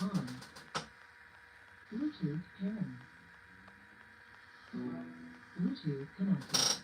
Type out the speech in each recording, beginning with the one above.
on. Bluetooth pairing. Bluetooth connected.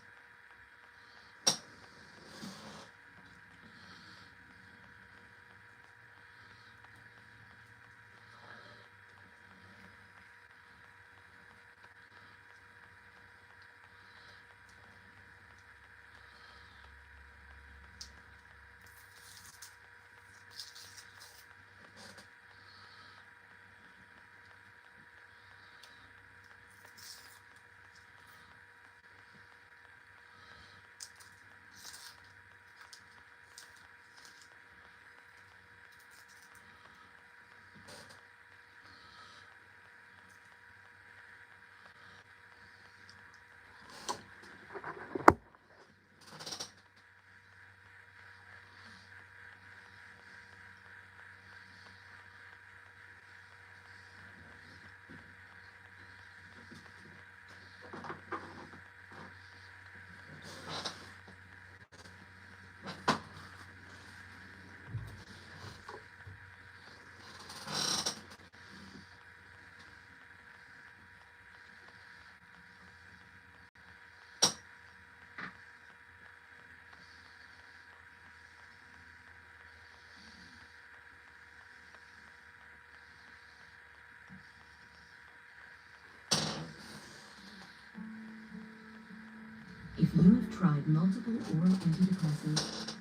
If you have tried multiple oral antidepressants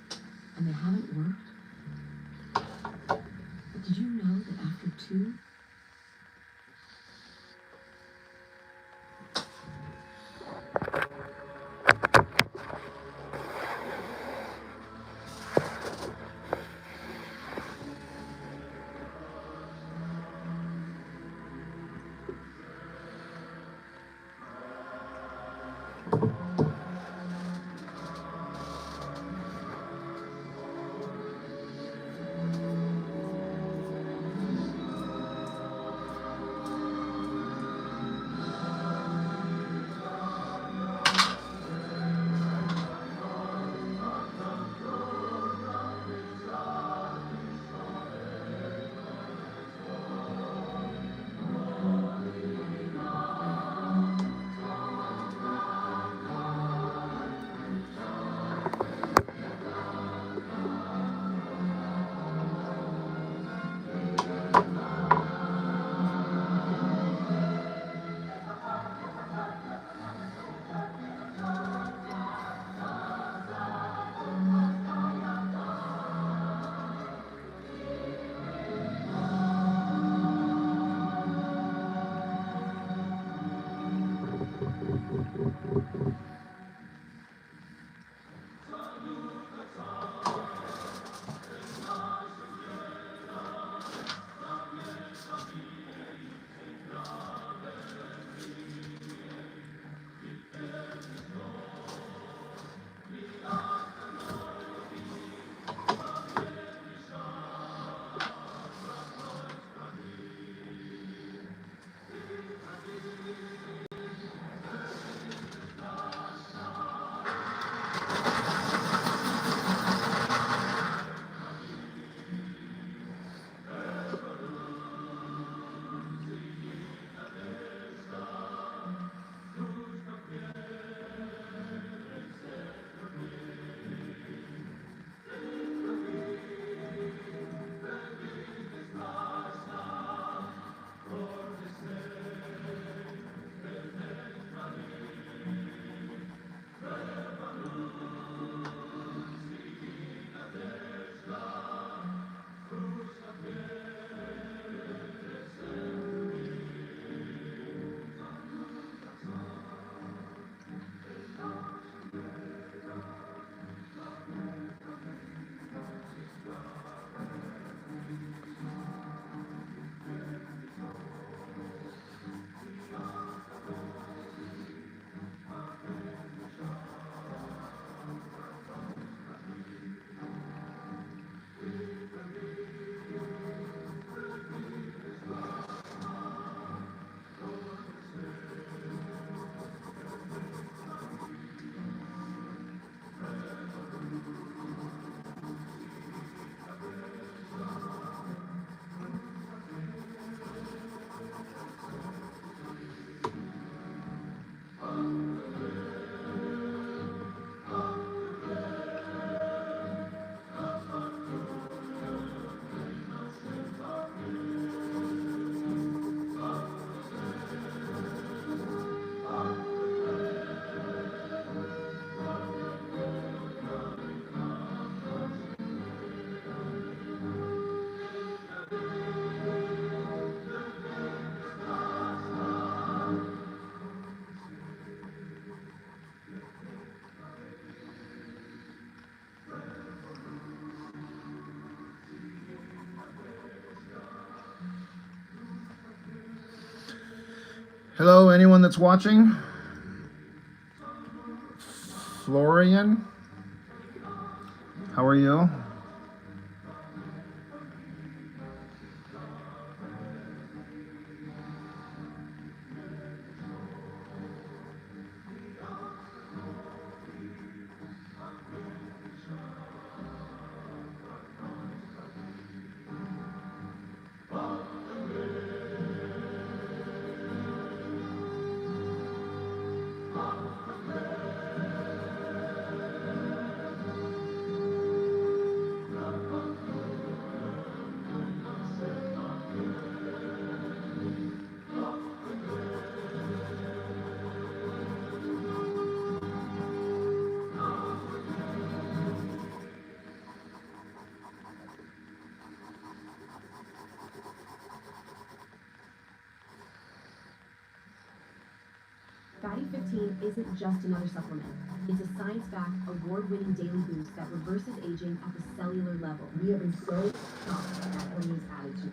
and they haven't worked, did you know that after two, Hello, anyone that's watching? Florian, how are you? Fatty 15 isn't just another supplement. It's a science-backed, award-winning daily boost that reverses aging at the cellular level. We have been so shocked at Hermes added to.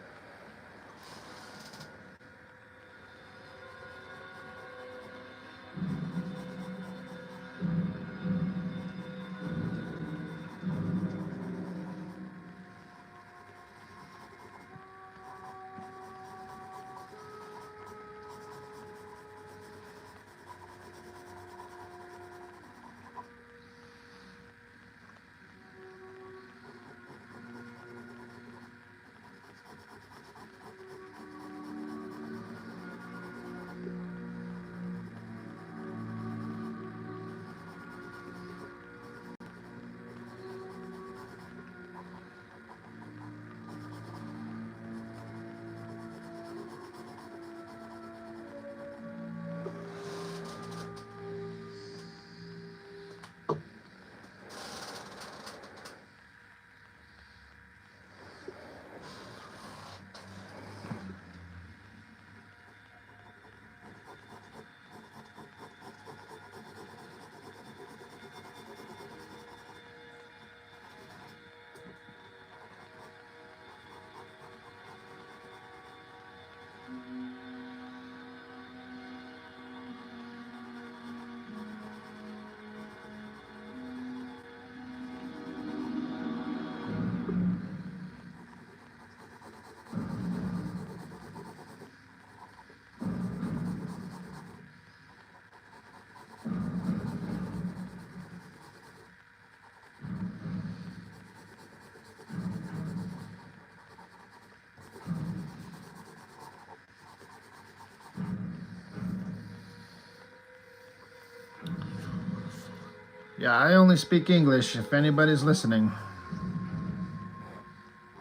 Yeah, I only speak English if anybody's listening.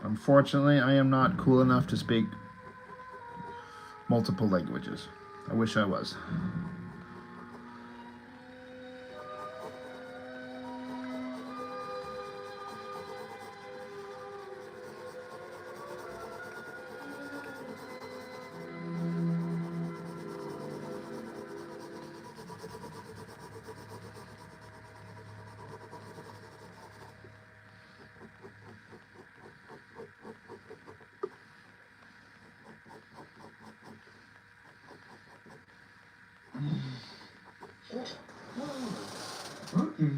Unfortunately, I am not cool enough to speak multiple languages. I wish I was. Okay.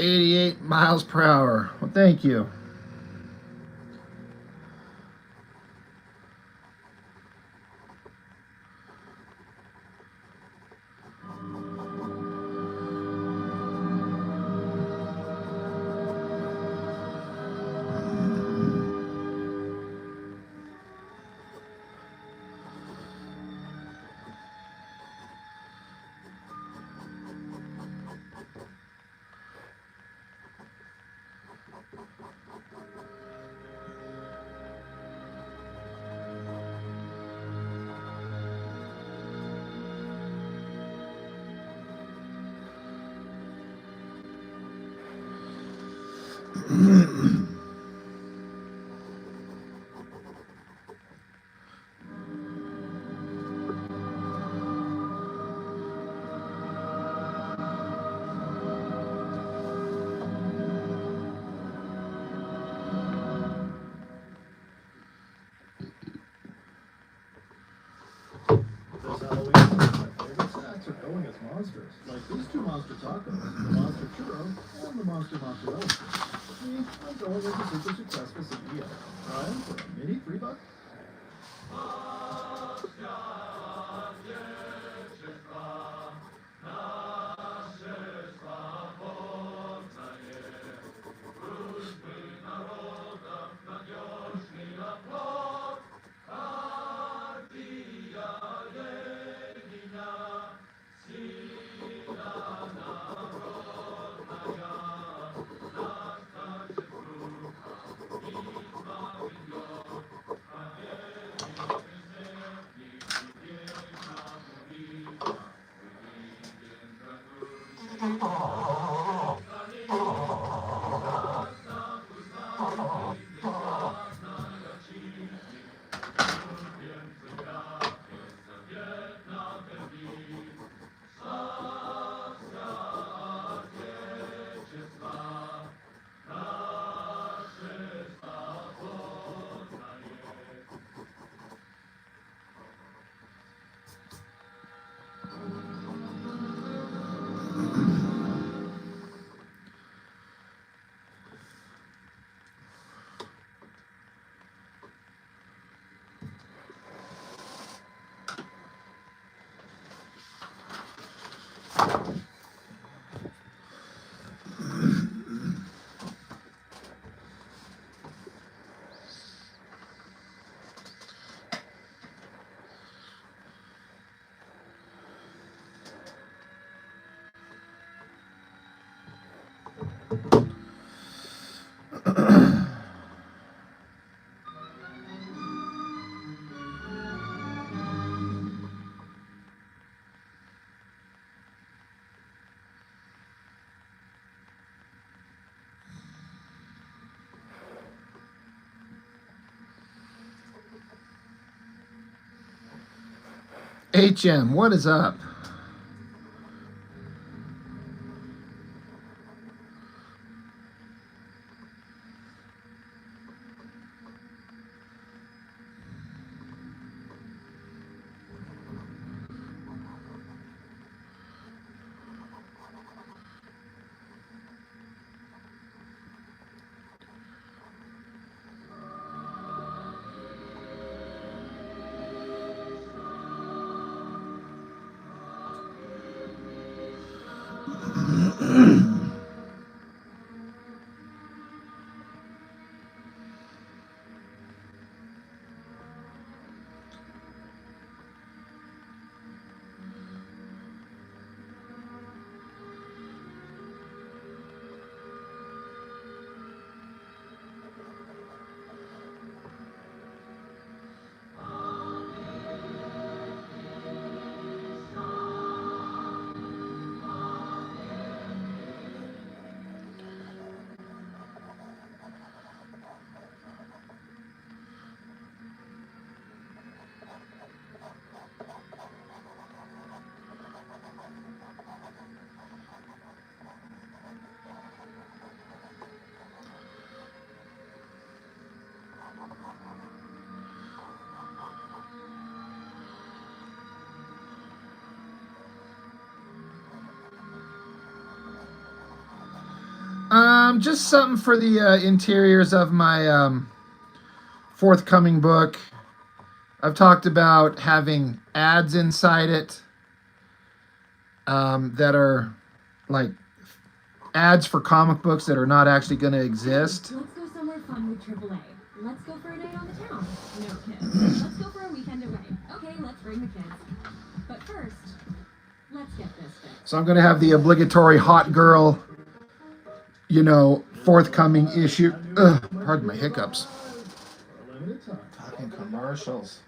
88 miles per hour. Well, thank you. This Halloween, my favorite snacks are going as monsters. Like these two monster tacos, the monster churro, and the monster mozzarella stick. Me, I'm going as a super successful CEO. Trying for a mini $3. HM, what is up? Just something for the interiors of my forthcoming book. I've talked about having ads inside it that are like ads for comic books that are not actually going to exist. Let's go somewhere fun with AAA. Let's go for a night on the town. No kids. Let's go for a weekend away. Okay, let's bring the kids. But first, let's get this fixed. So I'm going to have the obligatory hot girl, you know, forthcoming issue. Pardon my hiccups. For a limited time. Fucking commercials.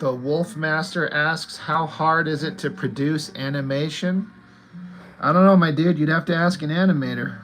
The Wolf Master asks, how hard is it to produce animation? I don't know, my dude. You'd have to ask an animator.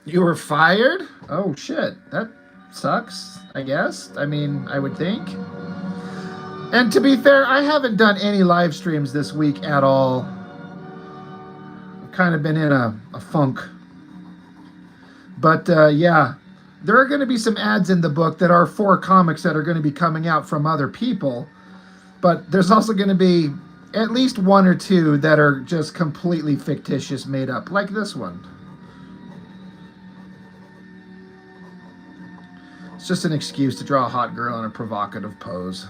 You were fired? Oh shit, that sucks, I guess. I mean, I would think. And to be fair, I haven't done any live streams this week at all. I've kind of been in a funk. But yeah, there are going to be some ads in the book that are for comics that are going to be coming out from other people. But there's also going to be at least one or two that are just completely fictitious, made up, like this one. It's just an excuse to draw a hot girl in a provocative pose.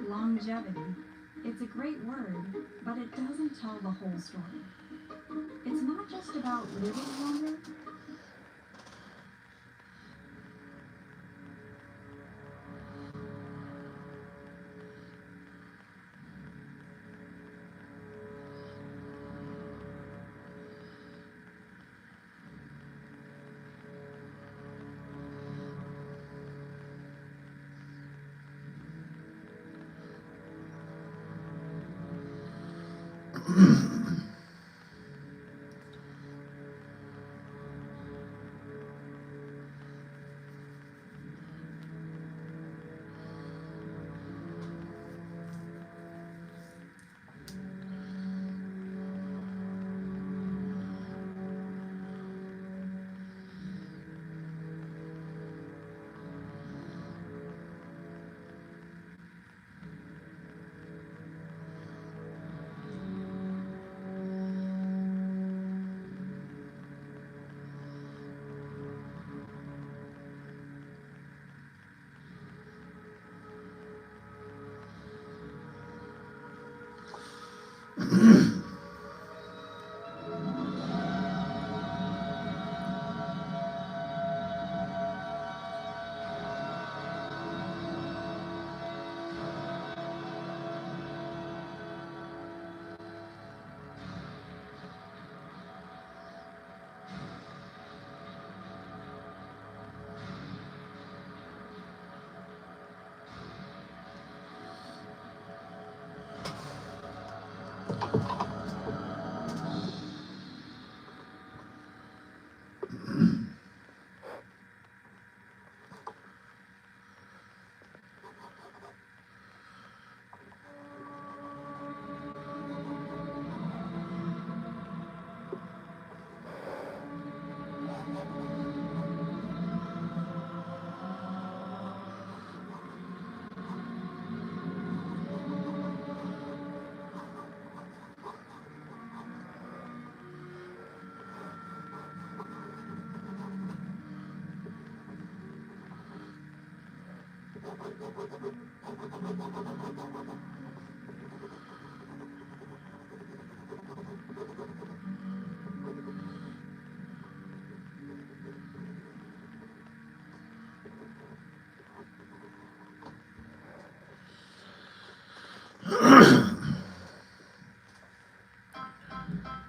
Longevity. It's a great word, but it doesn't tell the whole story. It's not just about living longer.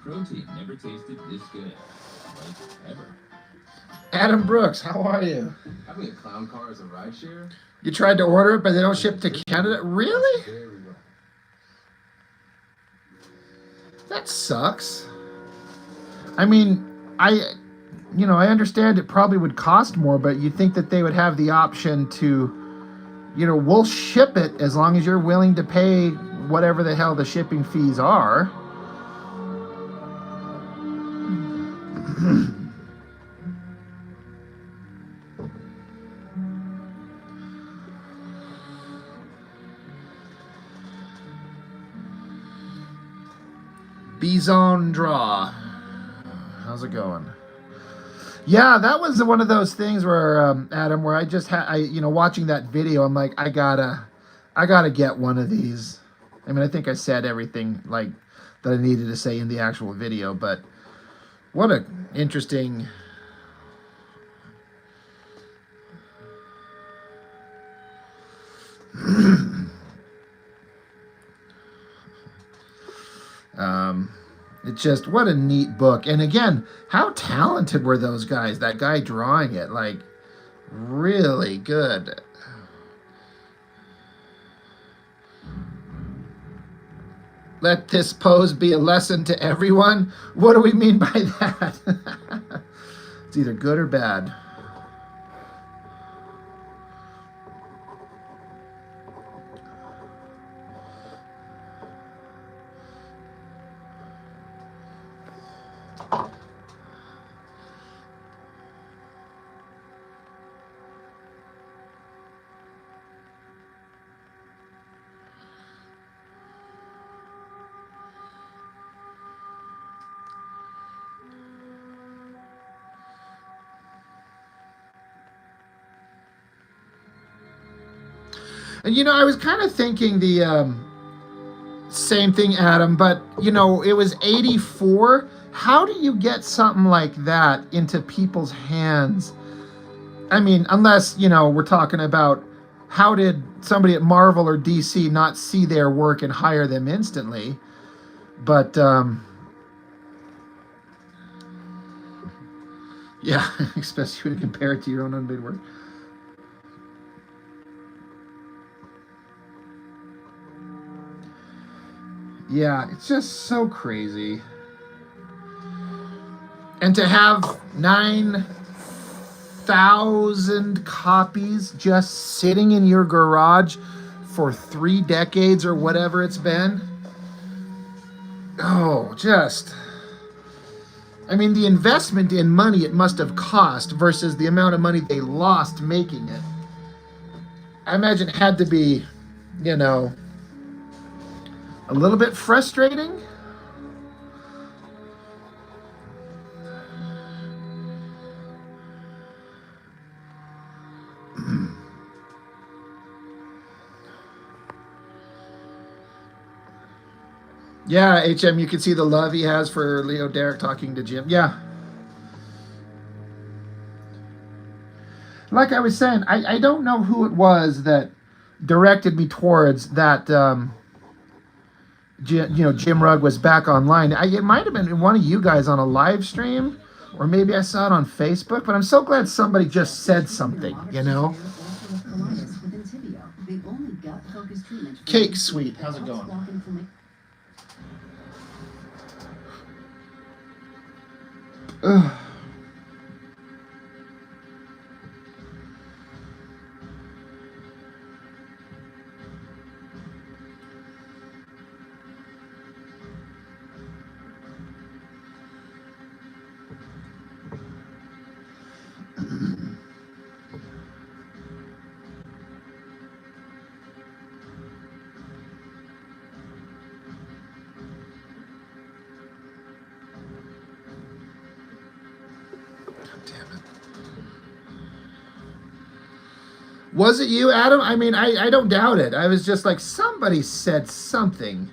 Protein never tasted this good. Like, ever. Adam Brooks, how are you? Having a clown car as a rideshare? You tried to order it, but they don't ship to Canada? Really? Very well. That sucks. I mean, I understand it probably would cost more, but you'd think that they would have the option to, we'll ship it as long as you're willing to pay whatever the hell the shipping fees are. Bison Draw. How's it going? Yeah, that was one of those things where, Adam, where I just had, watching that video, I'm like, I gotta get one of these. I mean, I think I said everything like that I needed to say in the actual video, but what a interesting. It's just what a neat book. And again, how talented were those guys? That guy drawing it, like, really good. Let this pose be a lesson to everyone. What do we mean by that? It's either good or bad. And I was kind of thinking the same thing, Adam, but it was 84. How do you get something like that into people's hands? I mean, unless, we're talking about how did somebody at Marvel or DC not see their work and hire them instantly? But, yeah, especially when you compare it to your own unmade work. Yeah, it's just so crazy. And to have 9,000 copies just sitting in your garage for 3 decades or whatever it's been. Oh, I mean, the investment in money it must have cost versus the amount of money they lost making it. I imagine it had to be, a little bit frustrating. Yeah, HM, you can see the love he has for Leo Derek talking to Jim. Yeah. Like I was saying, I don't know who it was that directed me towards that, Jim Rugg was back online. It might have been one of you guys on a live stream, or maybe I saw it on Facebook, but I'm so glad somebody just said something, Cake Sweet, how's it going? Ugh. Was it you, Adam? I mean, I don't doubt it. I was just like, somebody said something.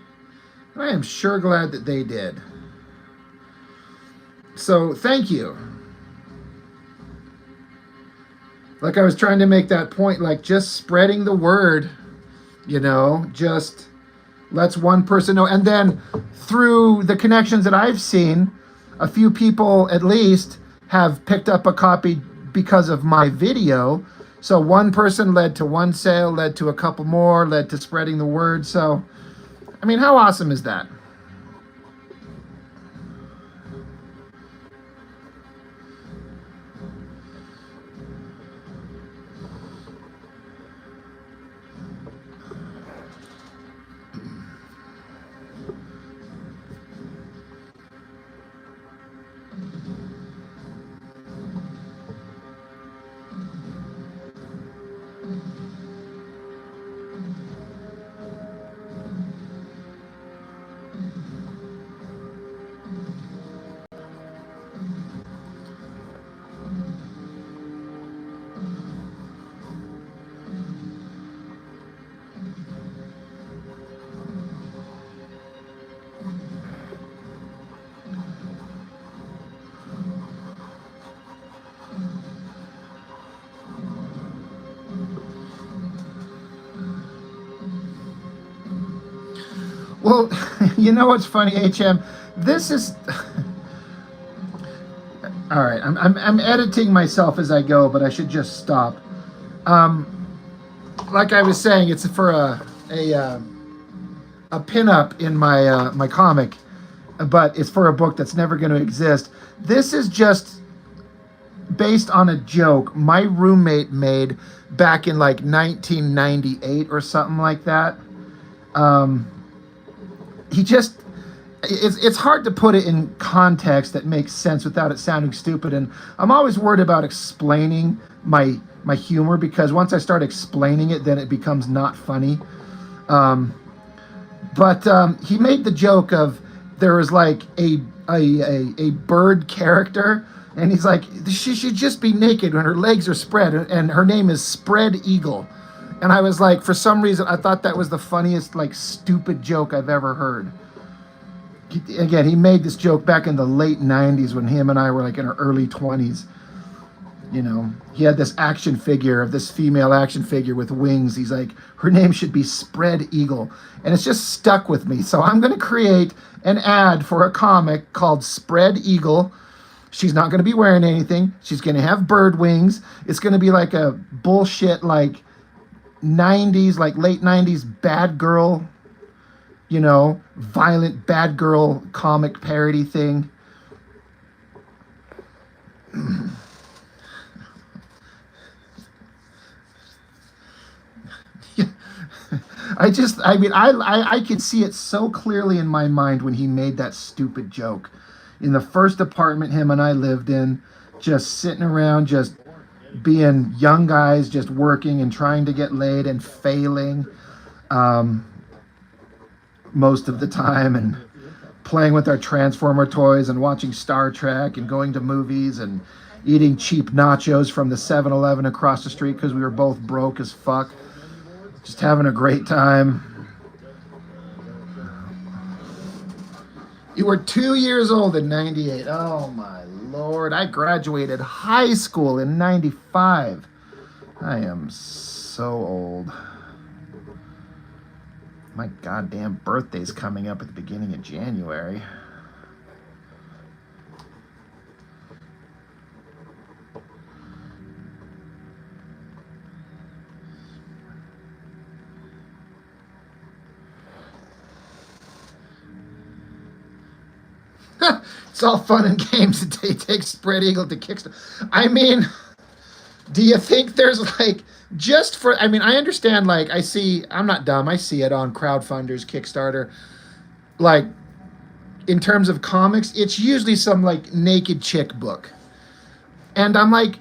I am sure glad that they did. So, thank you. Like I was trying to make that point, like just spreading the word, just lets one person know. And then through the connections that I've seen, a few people at least have picked up a copy because of my video. So one person led to one sale, led to a couple more, led to spreading the word. So, I mean, how awesome is that? Well, you know what's funny, HM? This is all right. I'm editing myself as I go, but I should just stop. Like I was saying, it's for a pinup in my my comic, but it's for a book that's never going to exist. This is just based on a joke my roommate made back in like 1998 or something like that. It's hard to put it in context that makes sense without it sounding stupid. And I'm always worried about explaining my humor, because once I start explaining it, then it becomes not funny. But he made the joke of there was like a bird character, and he's like, she should just be naked when her legs are spread, and her name is Spread Eagle. And I was like, for some reason, I thought that was the funniest, like, stupid joke I've ever heard. Again, he made this joke back in the late 90s when him and I were like in our early 20s. You know, he had this action figure of this female action figure with wings. He's like, her name should be Spread Eagle. And it's just stuck with me. So I'm going to create an ad for a comic called Spread Eagle. She's not going to be wearing anything. She's going to have bird wings. It's going to be like a bullshit, like 90s, like late 90s bad girl, you know, violent bad girl comic parody thing. I could see it so clearly in my mind when he made that stupid joke. In the first apartment him and I lived in, just sitting around, just being young guys, just working and trying to get laid and failing most of the time, and playing with our Transformer toys and watching Star Trek and going to movies and eating cheap nachos from the 7-Eleven across the street because we were both broke as fuck. Just having a great time. You were 2 years old in 98. Oh my Lord. I graduated high school in 95. I am so old. My goddamn birthday's coming up at the beginning of January. It's all fun and games until you take Spread Eagle to Kickstarter. I mean, do you think there's like, just for, I mean, I understand, like, I'm not dumb, I see it on crowdfunders, Kickstarter, like, in terms of comics, it's usually some, like, naked chick book. And I'm like,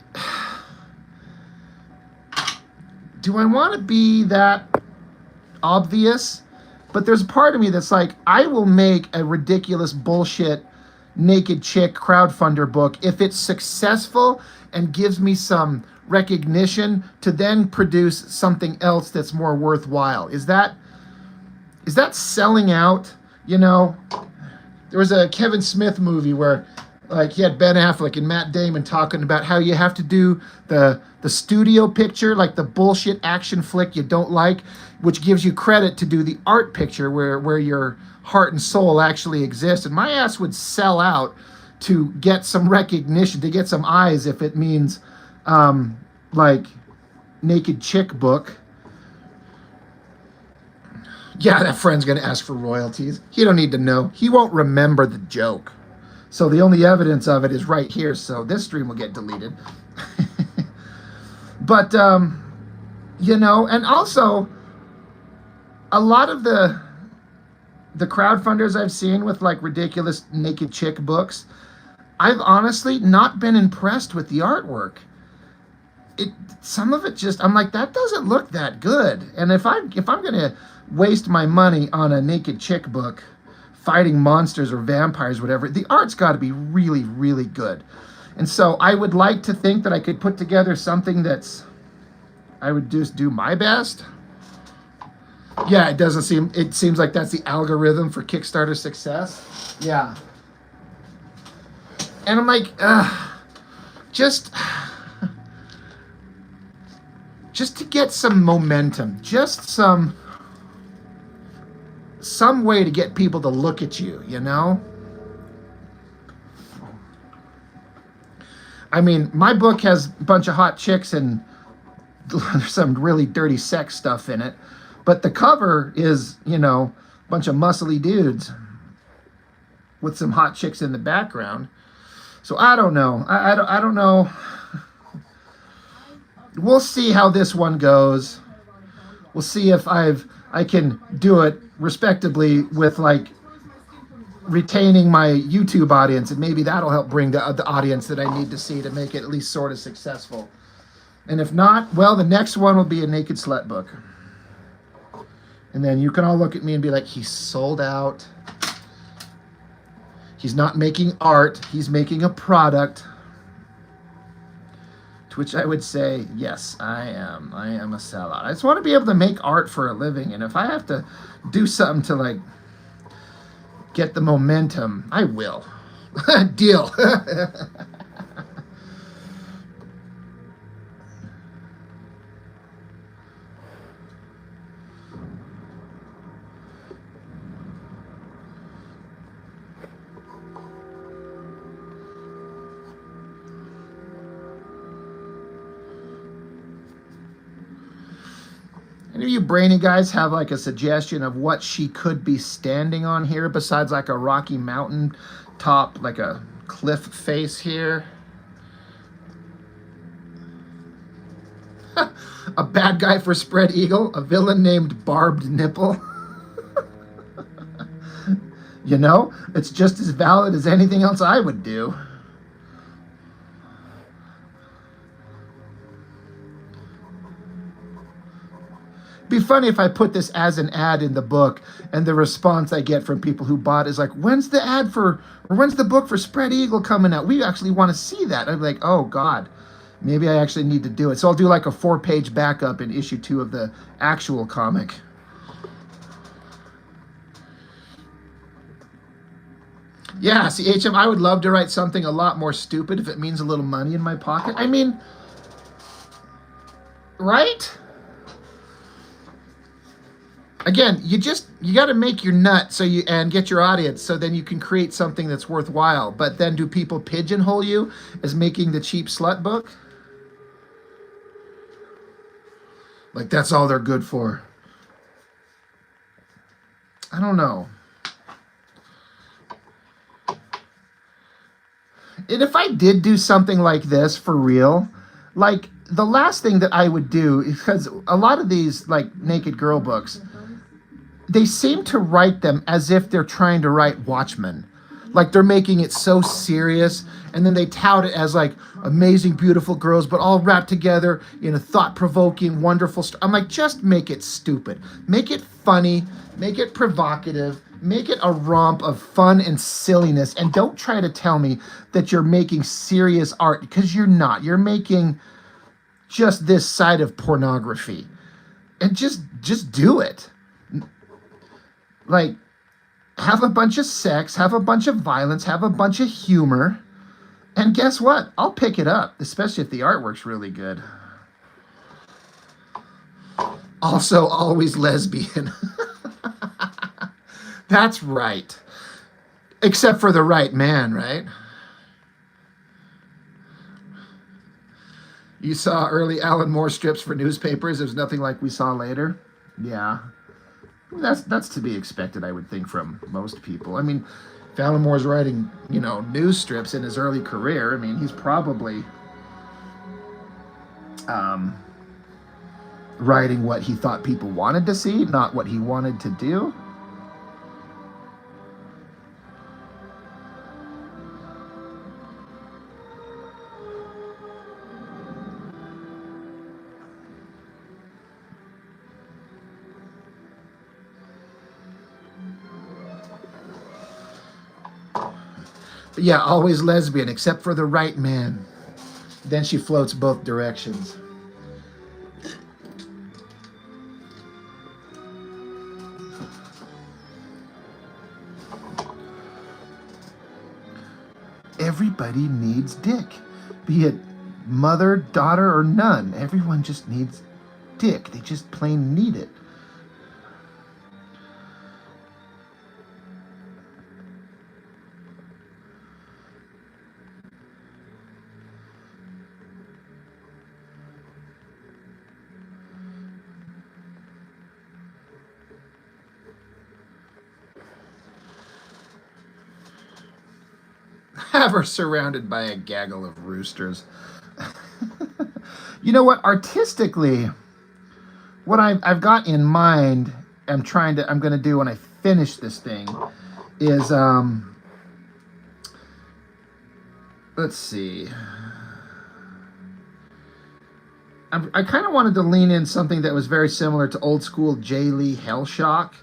do I want to be that obvious? But there's a part of me that's like, I will make a ridiculous bullshit naked chick crowdfunder book if it's successful and gives me some recognition to then produce something else that's more worthwhile. Is that selling out? You know, there was a Kevin Smith movie where, like, he had Ben Affleck and Matt Damon talking about how you have to do the studio picture, like the bullshit action flick you don't like, which gives you credit to do the art picture where your heart and soul actually exist. And my ass would sell out to get some recognition, to get some eyes, if it means like naked chick book. Yeah, that friend's gonna ask for royalties. He don't need to know. He won't remember the joke. So the only evidence of it is right here. So this stream will get deleted. But you know, and also a lot of the crowdfunders I've seen with like ridiculous naked chick books, I've honestly not been impressed with the artwork. Some of it just, I'm like, that doesn't look that good. And if I'm gonna waste my money on a naked chick book fighting monsters or vampires, whatever, the art's got to be really, really good. And so I would like to think that I could put together something that's, I would just do my best. Yeah, it seems like that's the algorithm for Kickstarter success. Yeah. And I'm like, just to get some momentum, just some way to get people to look at you, you know? I mean, my book has a bunch of hot chicks and there's some really dirty sex stuff in it. But the cover is, you know, a bunch of muscly dudes with some hot chicks in the background. So I don't know. I don't know. We'll see how this one goes. We'll see if I can do it respectably with, like, retaining my YouTube audience, and maybe that'll help bring the audience that I need to see to make it at least sort of successful. And if not, well, the next one will be a naked slut book. And then you can all look at me and be like, he's sold out. He's not making art. He's making a product. To which I would say, yes, I am. I am a sellout. I just want to be able to make art for a living. And if I have to do something to like get the momentum, I will. Deal. Any of you brainy guys have like a suggestion of what she could be standing on here besides like a Rocky Mountain top, like a cliff face here? A bad guy for Spread Eagle, a villain named Barbed Nipple. You know, it's just as valid as anything else I would do. Be funny if I put this as an ad in the book and the response I get from people who bought is like, when's the ad for, or when's the book for Spread Eagle coming out? We actually want to see that. I'd be like, oh God, maybe I actually need to do it. So I'll do like a 4-page backup in issue 2 of the actual comic. Yeah, see, HM, I would love to write something a lot more stupid if it means a little money in my pocket. I mean, right? Again, you got to make your nut and get your audience so then you can create something that's worthwhile. But then do people pigeonhole you as making the cheap slut book? Like that's all they're good for. I don't know. And if I did do something like this for real, like the last thing that I would do, because a lot of these like naked girl books, they seem to write them as if they're trying to write Watchmen. Like they're making it so serious, and then they tout it as like amazing, beautiful girls, but all wrapped together in a thought-provoking, wonderful story. I'm like, just make it stupid. Make it funny. Make it provocative. Make it a romp of fun and silliness. And don't try to tell me that you're making serious art, because you're not. You're making just this side of pornography. And just do it. Like, have a bunch of sex, have a bunch of violence, have a bunch of humor, and guess what? I'll pick it up, especially if the artwork's really good. Also, always lesbian. That's right. Except for the right man, right? You saw early Alan Moore strips for newspapers. There's nothing like we saw later. Yeah. That's to be expected, I would think, from most people. I mean, if Alan Moore's writing, news strips in his early career, I mean, he's probably writing what he thought people wanted to see, not what he wanted to do. But yeah, always lesbian, except for the right man. Then she floats both directions. Everybody needs dick. Be it mother, daughter, or none. Everyone just needs dick. They just plain need it. Have her surrounded by a gaggle of roosters. You know what? Artistically, what I've got in mind, I'm going to do when I finish this thing is, let's see. I kind of wanted to lean in something that was very similar to old school J. Lee Hellshock.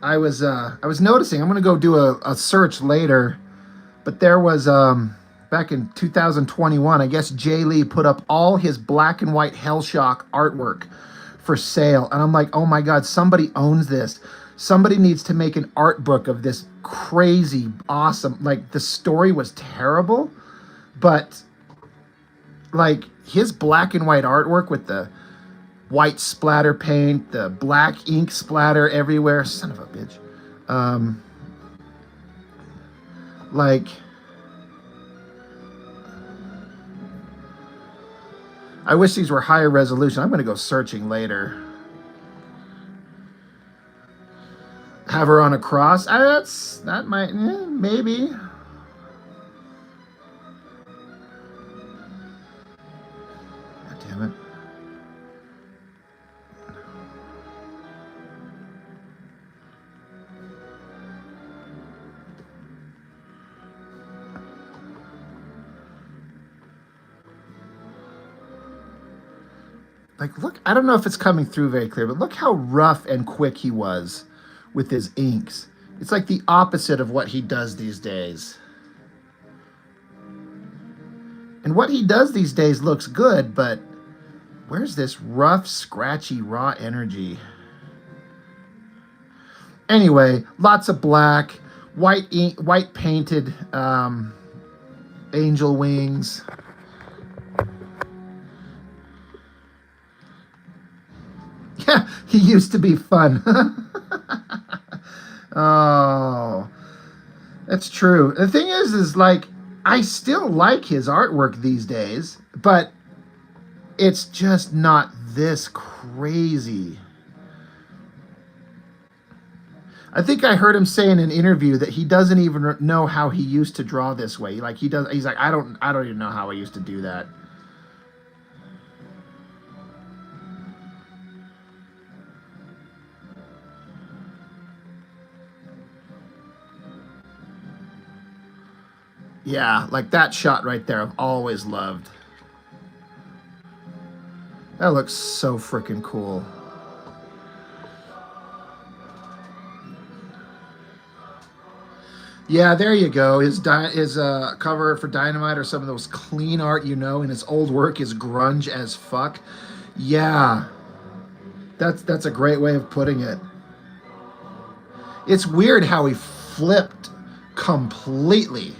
I was noticing. I'm gonna go do a search later, but there was back in 2021. I guess Jay Lee put up all his black and white Hellshock artwork for sale, and I'm like, oh my god, somebody owns this. Somebody needs to make an art book of this crazy, awesome. Like the story was terrible, but like his black and white artwork with the white splatter paint, the black ink splatter everywhere. Son of a bitch. Like, I wish these were higher resolution. I'm going to go searching later. Have her on a cross. That might, maybe. God damn it. Like, look, I don't know if it's coming through very clear, but look how rough and quick he was with his inks. It's like the opposite of what he does these days. And what he does these days looks good, but where's this rough, scratchy, raw energy? Anyway, lots of black, white ink, white painted angel wings. Yeah, he used to be fun. Oh, that's true. The thing is like, I still like his artwork these days, but it's just not this crazy. I think I heard him say in an interview that he doesn't even know how he used to draw this way. Like he's like, I don't even know how I used to do that. Yeah, like that shot right there, I've always loved. That looks so freaking cool. Yeah, there you go. His cover for Dynamite or some of those clean art, and his old work is grunge as fuck. Yeah, that's a great way of putting it. It's weird how he flipped completely.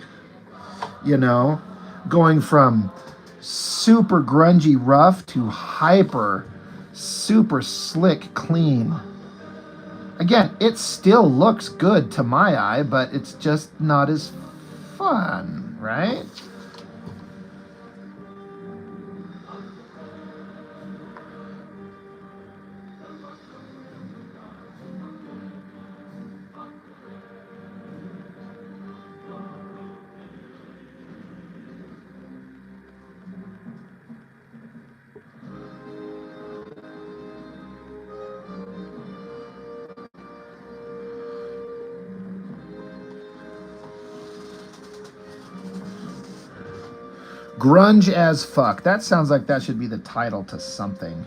Going from super grungy rough to hyper super slick clean. Again, it still looks good to my eye, but it's just not as fun, right? Grunge as fuck. That sounds like that should be the title to something.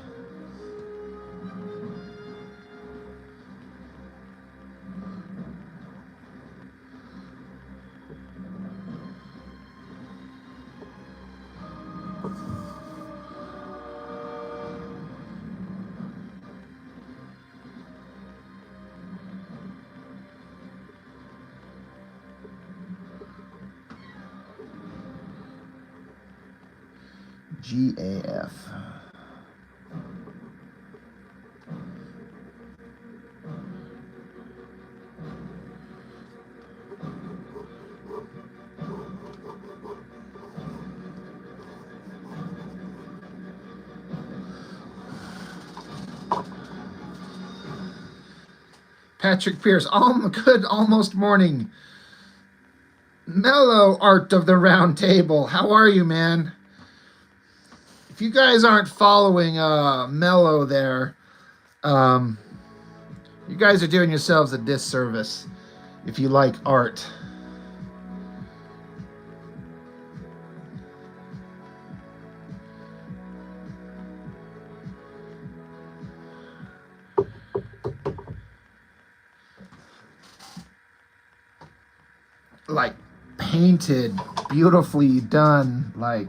GAF. Patrick Pierce, good almost morning. Mellow Art of the Round Table. How are you, man? If you guys aren't following Mellow there, you guys are doing yourselves a disservice if you like art. painted, beautifully done, like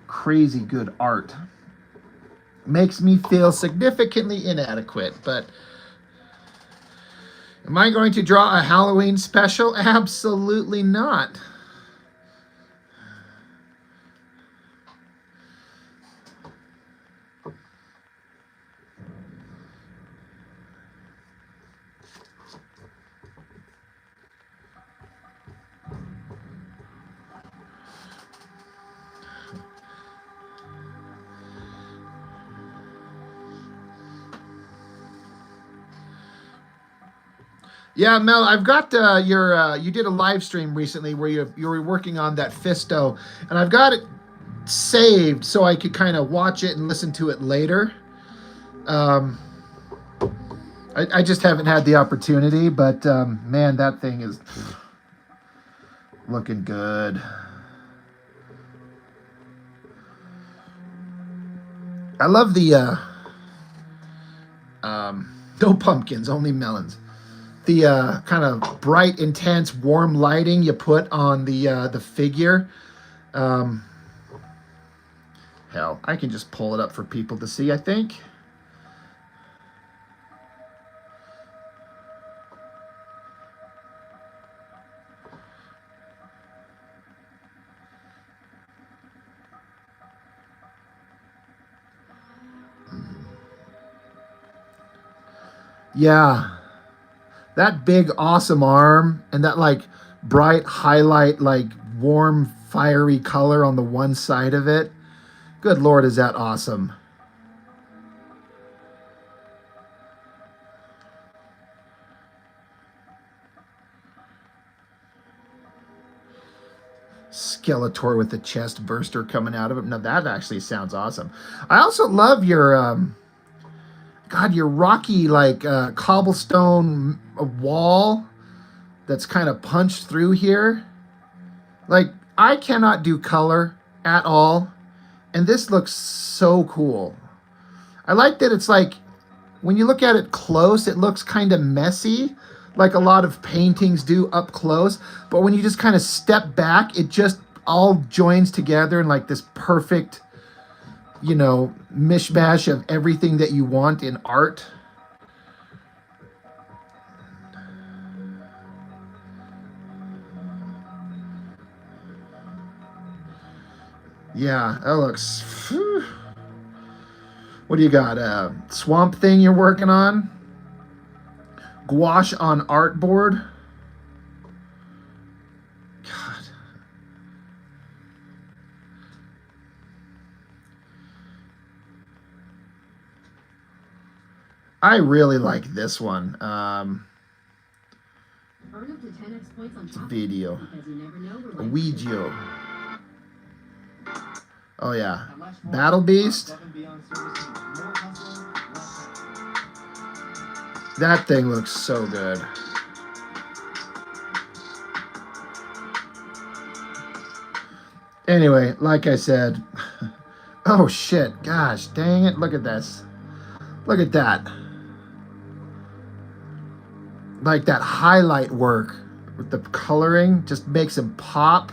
crazy good art. Makes me feel significantly inadequate, but am I going to draw a Halloween special? Absolutely not. Yeah, Mel, I've got your. You did a live stream recently where you were working on that Fisto, and I've got it saved so I could kind of watch it and listen to it later. Um, I just haven't had the opportunity, but man, that thing is looking good. I love the no pumpkins, only melons. The kind of bright, intense, warm lighting you put on the figure. Hell, I can just pull it up for people to see, I think. Yeah. That big, awesome arm and that like bright highlight, like warm, fiery color on the one side of it. Good Lord, is that awesome. Skeletor with the chest burster coming out of him. Now that actually sounds awesome. I also love your God, your rocky like cobblestone wall that's kind of punched through here. Like I cannot do color at all, and this looks so cool. I like that it's like when you look at it close, it looks kind of messy, like a lot of paintings do up close. But when you just kind of step back, it just all joins together in like this perfect, you know, mishmash of everything that you want in art. Yeah, that looks. Whew. What do you got? A Swamp Thing you're working on? Gouache on artboard? God. I really like this one. Earn up to 10x points on top Video. because you never know where A life Ouija. Oh yeah. Battle Beast. That thing looks so good. Anyway, like I said, oh shit, gosh, dang it, look at this. Look at that. Like that highlight work with the coloring just makes him pop.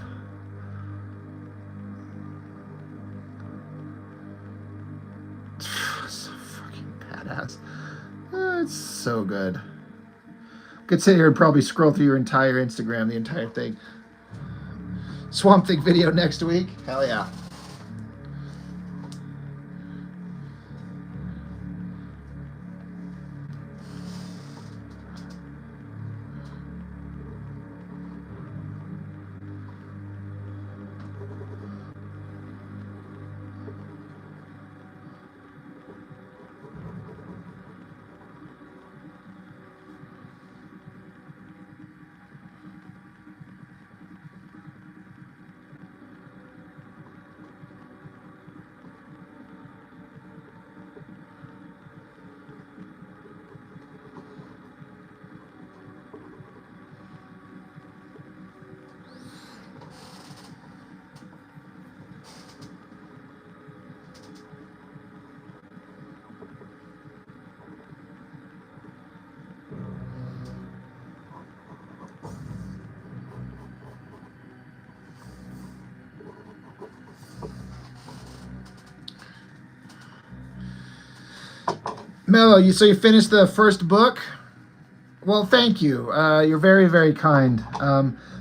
So fucking badass. It's so good. Could sit here and probably scroll through your entire Instagram, the entire thing. Swamp Thing video next week. Hell yeah. Mello, you finished the first book? Well, thank you. You're very, very kind.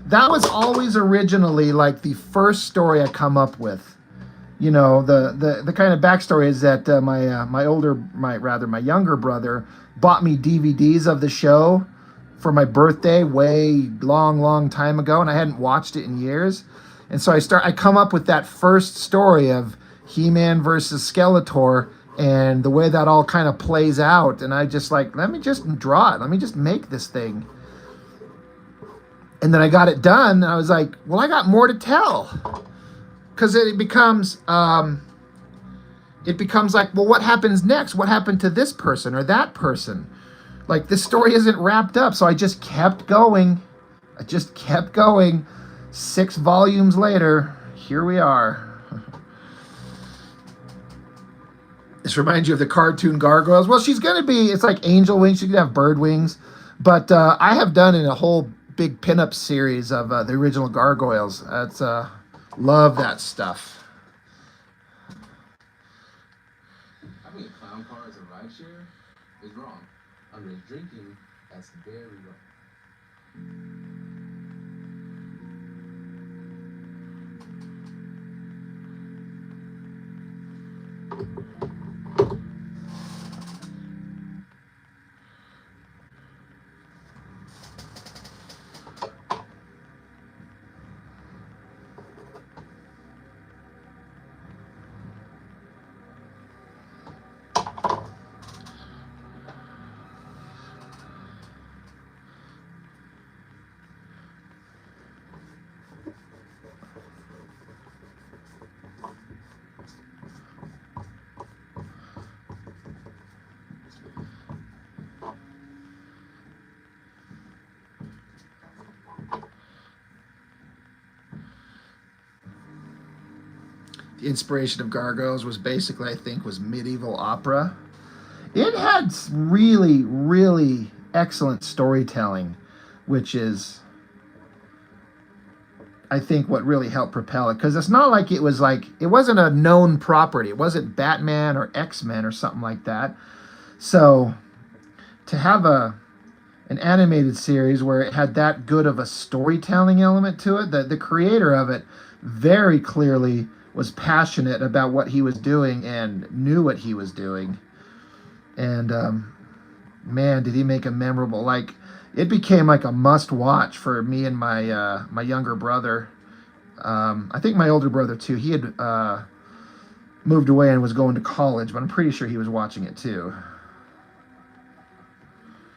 That was always originally like the first story I come up with. You know, the kind of backstory is that my younger brother bought me DVDs of the show for my birthday way long time ago, and I hadn't watched it in years. And so I come up with that first story of He-Man versus Skeletor and the way that all kind of plays out. And I just like, let me just draw it. Let me just make this thing. And then I got it done, and I was like, well, I got more to tell. Because it becomes like, well, what happens next? What happened to this person or that person? Like, this story isn't wrapped up. So I just kept going. 6 volumes later, here we are. This reminds you of the cartoon Gargoyles. Well, it's like angel wings. She could have bird wings. But I have done in a whole big pinup series of the original Gargoyles. That's love that stuff. Having a clown car as a rideshare is wrong. Underage drinking, that's very wrong. The inspiration of Gargoyles was basically, I think, was medieval opera. It had really, really excellent storytelling, which is, I think, what really helped propel it. Because it's not like it wasn't a known property. It wasn't Batman or X-Men or something like that. So to have an animated series where it had that good of a storytelling element to it, the creator of it very clearly was passionate about what he was doing and knew what he was doing. And man, did he make a memorable, like, it became like a must watch for me and my my younger brother. I think my older brother too. He had moved away and was going to college, but I'm pretty sure he was watching it too.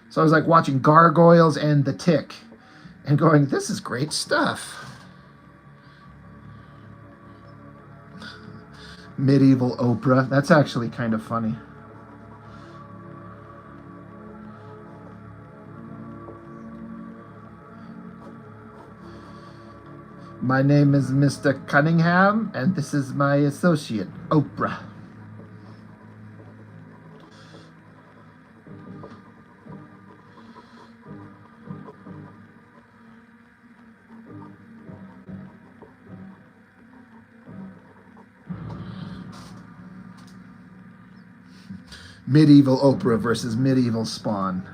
So I was like watching Gargoyles and The Tick and going, this is great stuff. Medieval Oprah. That's actually kind of funny. My name is Mr. Cunningham, and this is my associate, Oprah. Medieval Oprah versus medieval Spawn.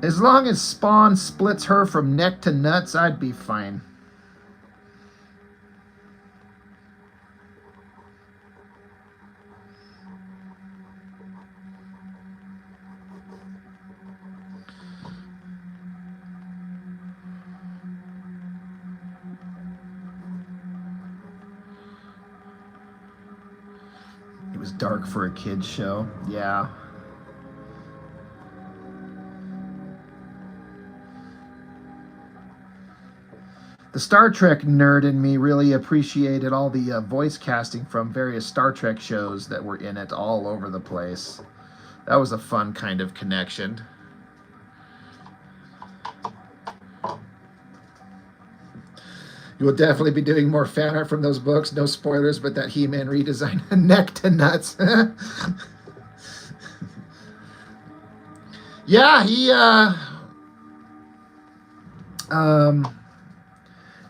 As long as Spawn splits her from neck to nuts, I'd be fine. It was dark for a kid's show. Yeah. The Star Trek nerd in me really appreciated all the voice casting from various Star Trek shows that were in it all over the place. That was a fun kind of connection. You will definitely be doing more fan art from those books. No spoilers, but that He-Man redesign, neck to nuts. Yeah,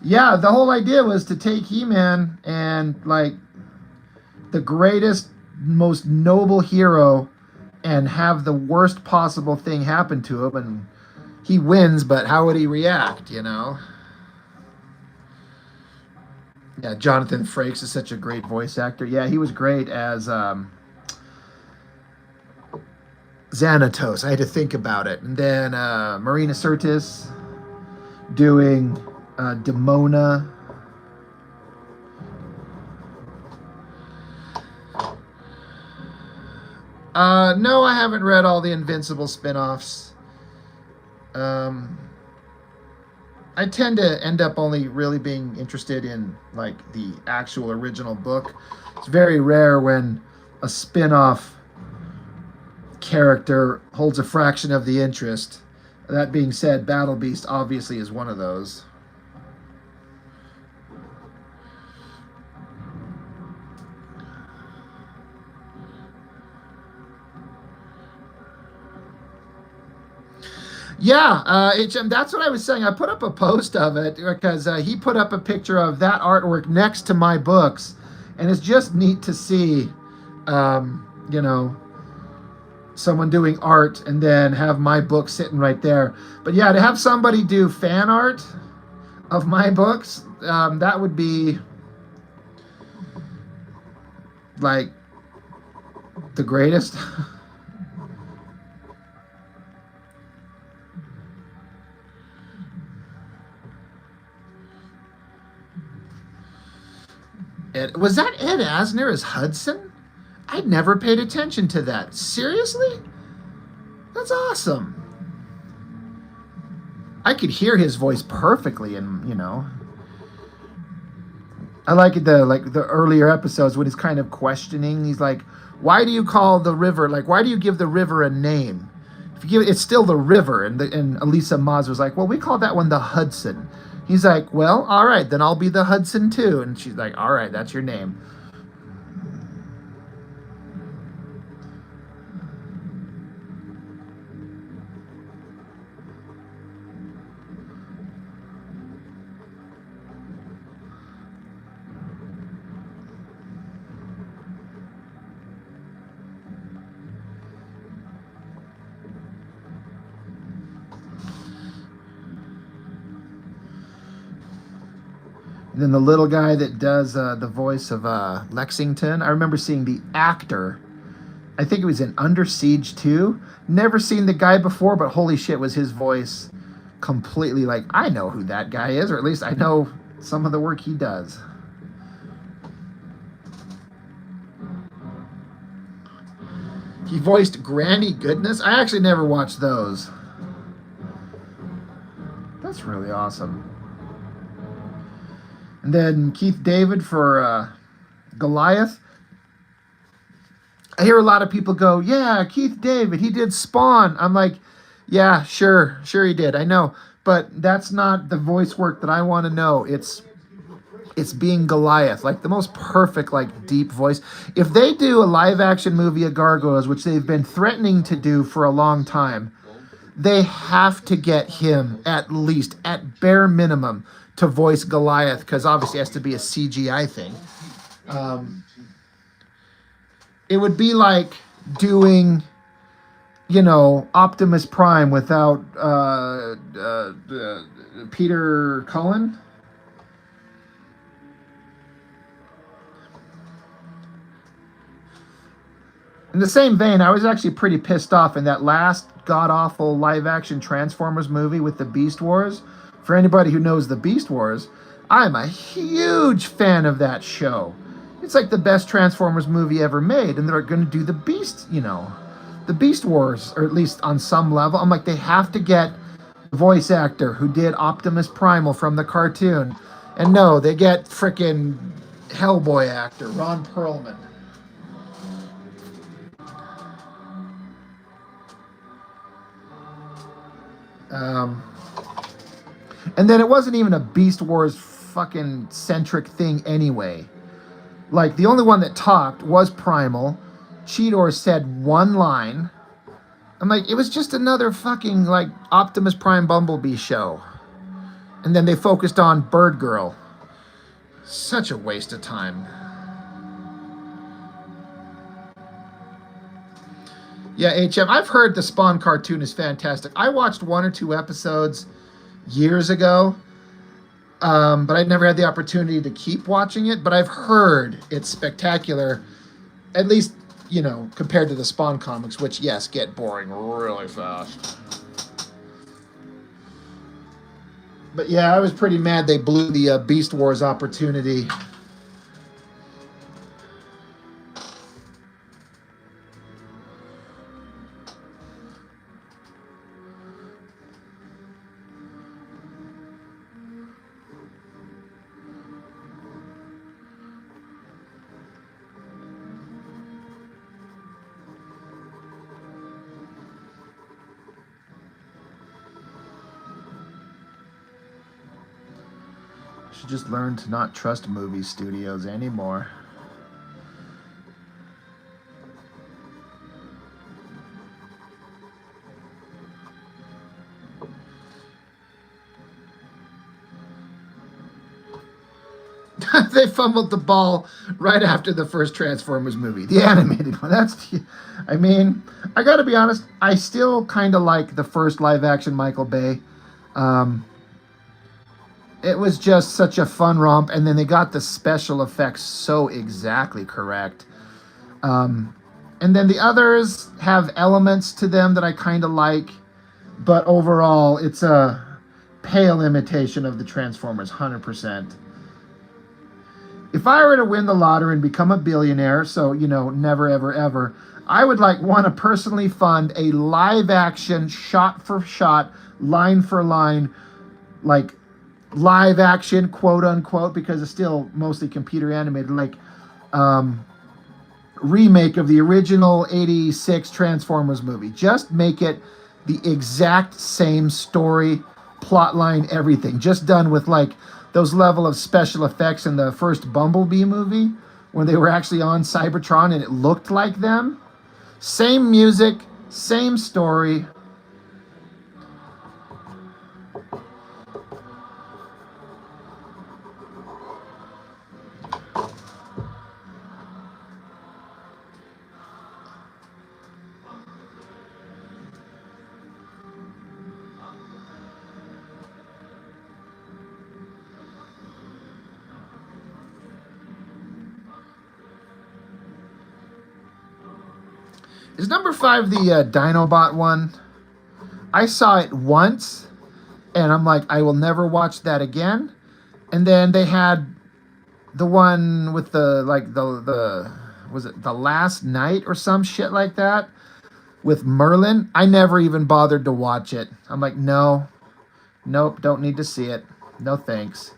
yeah, the whole idea was to take He-Man and, like, the greatest most noble hero and have the worst possible thing happen to him, and he wins, but how would he react, you know? Yeah, Jonathan Frakes is such a great voice actor. Yeah, he was great as Xanatos. I had to think about it. And then Marina Sirtis doing Demona. No, I haven't read all the Invincible spin-offs. I tend to end up only really being interested in like the actual original book. It's very rare when a spin-off character holds a fraction of the interest. That being said, Battle Beast obviously is one of those. Yeah, that's what I was saying. I put up a post of it because he put up a picture of that artwork next to my books, and it's just neat to see, you know, someone doing art and then have my book sitting right there. But yeah, to have somebody do fan art of my books, that would be like the greatest. Was that Ed Asner as Hudson? I'd never paid attention to that. Seriously? That's awesome. I could hear his voice perfectly, and you know, I like the earlier episodes when he's kind of questioning. He's like, "Why do you call the river why do you give the river a name? If you give it's still the river." And Elisa Maz was like, "Well, we call that one the Hudson." He's like, "Well, all right, then I'll be the Hudson too." And she's like, "All right, that's your name." And then the little guy that does the voice of Lexington, I remember seeing the actor. I think it was in Under Siege 2. Never seen the guy before, but holy shit, was his voice completely like, I know who that guy is, or at least I know some of the work he does. He voiced Granny Goodness. I actually never watched those. That's really awesome. And then Keith David for Goliath. I hear a lot of people go, yeah, Keith David, he did Spawn. I'm like, yeah, sure he did. I know. But that's not the voice work that I want to know. It's being Goliath, like the most perfect, like deep voice. If they do a live action movie of Gargoyles, which they've been threatening to do for a long time, they have to get him at least, at bare minimum, to voice Goliath, because obviously it has to be a CGI thing. It would be like doing, you know, Optimus Prime without Peter Cullen. In the same vein, I was actually pretty pissed off in that last god-awful live-action Transformers movie with the Beast Wars. For anybody who knows the Beast Wars, I'm a huge fan of that show. It's like the best Transformers movie ever made, and they're going to do the Beast, you know, the Beast Wars, or at least on some level. I'm like, they have to get the voice actor who did Optimus Primal from the cartoon. And no, they get frickin' Hellboy actor, Ron Perlman. And then it wasn't even a Beast Wars fucking centric thing anyway. Like, the only one that talked was Primal. Cheetor said one line. I'm like, it was just another fucking, like, Optimus Prime Bumblebee show. And then they focused on Bird Girl. Such a waste of time. Yeah, HM. I've heard the Spawn cartoon is fantastic. I watched 1 or 2 episodes years ago, but I never had the opportunity to keep watching it. But I've heard it's spectacular, at least, compared to the Spawn comics, which, yes, get boring really fast. But yeah, I was pretty mad they blew the Beast Wars opportunity. Should just learn to not trust movie studios anymore. They fumbled the ball right after the first Transformers movie, the animated one. I gotta be honest, I still kind of like the first live action Michael Bay. It was just such a fun romp, and then they got the special effects so exactly correct. And then the others have elements to them that I kind of like, but overall, it's a pale imitation of the Transformers, 100%. If I were to win the lottery and become a billionaire, so, never, ever, ever, I would want to personally fund a live action, shot for shot, line for line, live action, quote unquote, because it's still mostly computer animated, remake of the original 86 Transformers movie. Just make it the exact same story, plot line, everything. Just done with those level of special effects in the first Bumblebee movie when they were actually on Cybertron and it looked like them. Same music, same story. Is number 5 the Dinobot one? I saw it once, and I'm like, I will never watch that again. And then they had the one with the was it The Last Night or some shit like that with Merlin. I never even bothered to watch it. I'm like, nope, don't need to see it. No thanks.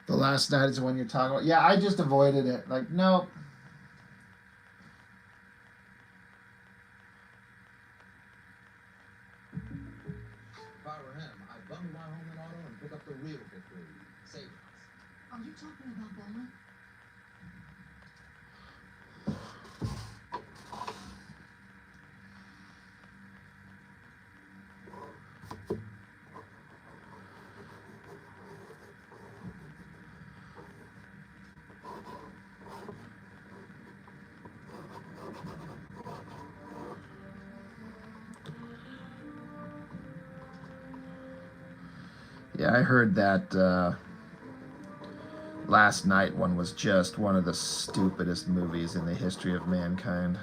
The Last Night is the one you're talking about. Yeah, I just avoided it. Nope. If I were him, I'd bundle my home and auto and pick up the real victory. Savings. Are you talking about Bella? Yeah, I heard that Last Night one was just one of the stupidest movies in the history of mankind.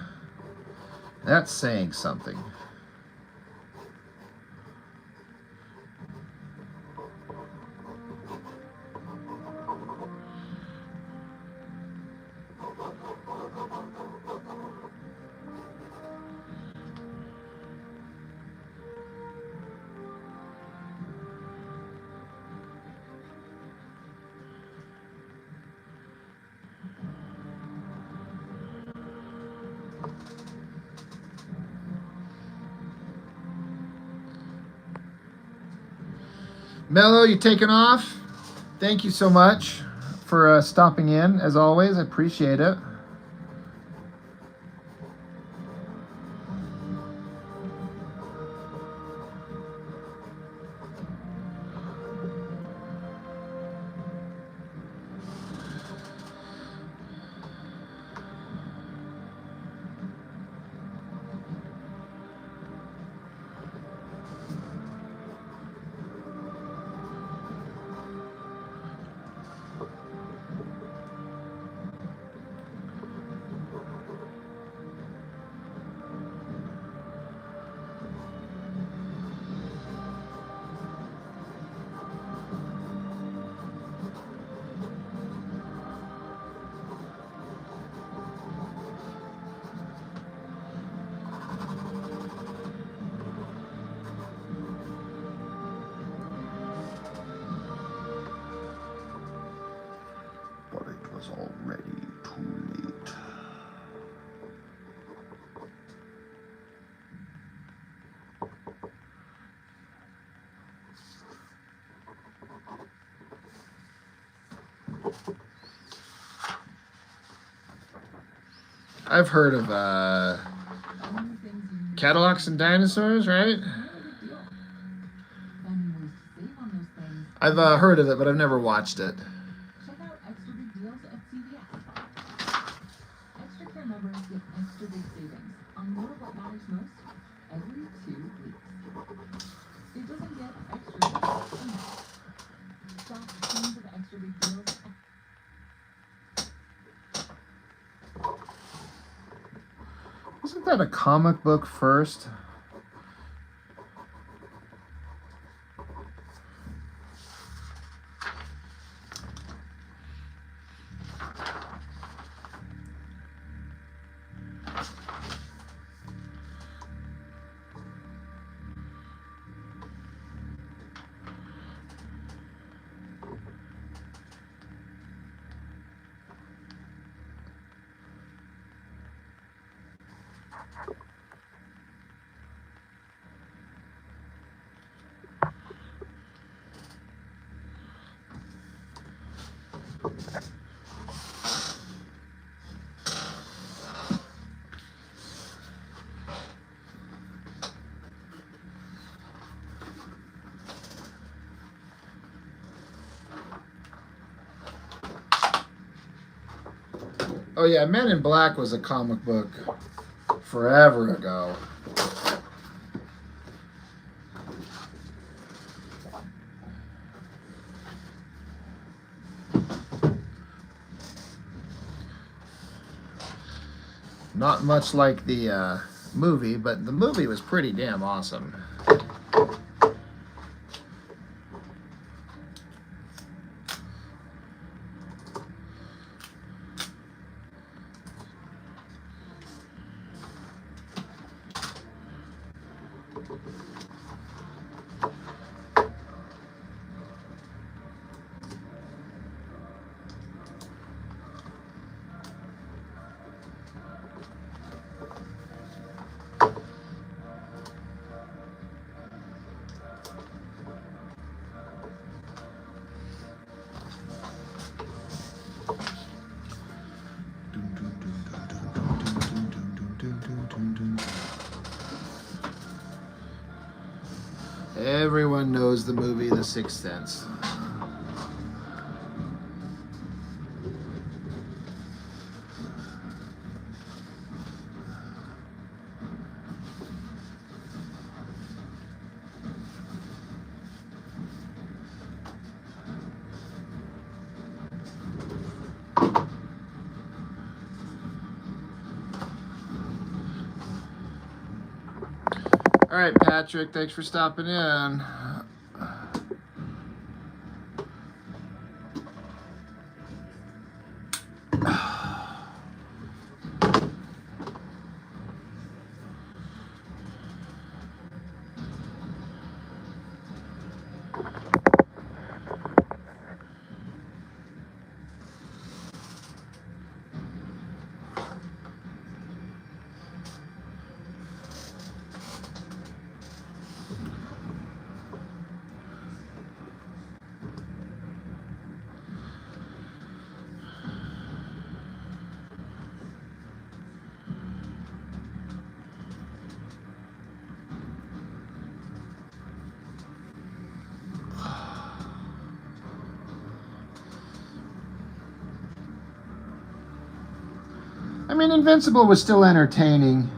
That's saying something. Mello, you taking off? Thank you so much for stopping in. As always, I appreciate it. But it was already too late. I've heard of Cadillacs and Dinosaurs, right? I've heard of it, but I've never watched it. Check out extra big deals at CVS. Extra Care members get extra big savings on more of what matters most every 2 weeks. It doesn't get extra big enough. Shop tons of extra big deals at Wasn't that a comic book first? Oh yeah, Men in Black was a comic book forever ago. Not much like the movie, but the movie was pretty damn awesome. Everyone knows the movie The Sixth Sense. All right, Patrick, thanks for stopping in. mean, Invincible was still entertaining,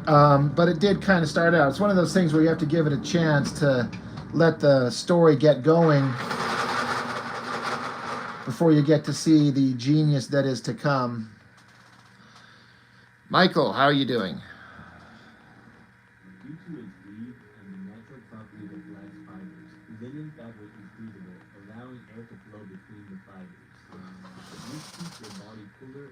but it did kind of start out. It's one of those things where you have to give it a chance to let the story get going before you get to see the genius that is to come. Michael, how are you doing? Due to its weave and the natural property of glass fibers, linen fabric is breathable, allowing air to flow between the fibers. This keeps your body cooler.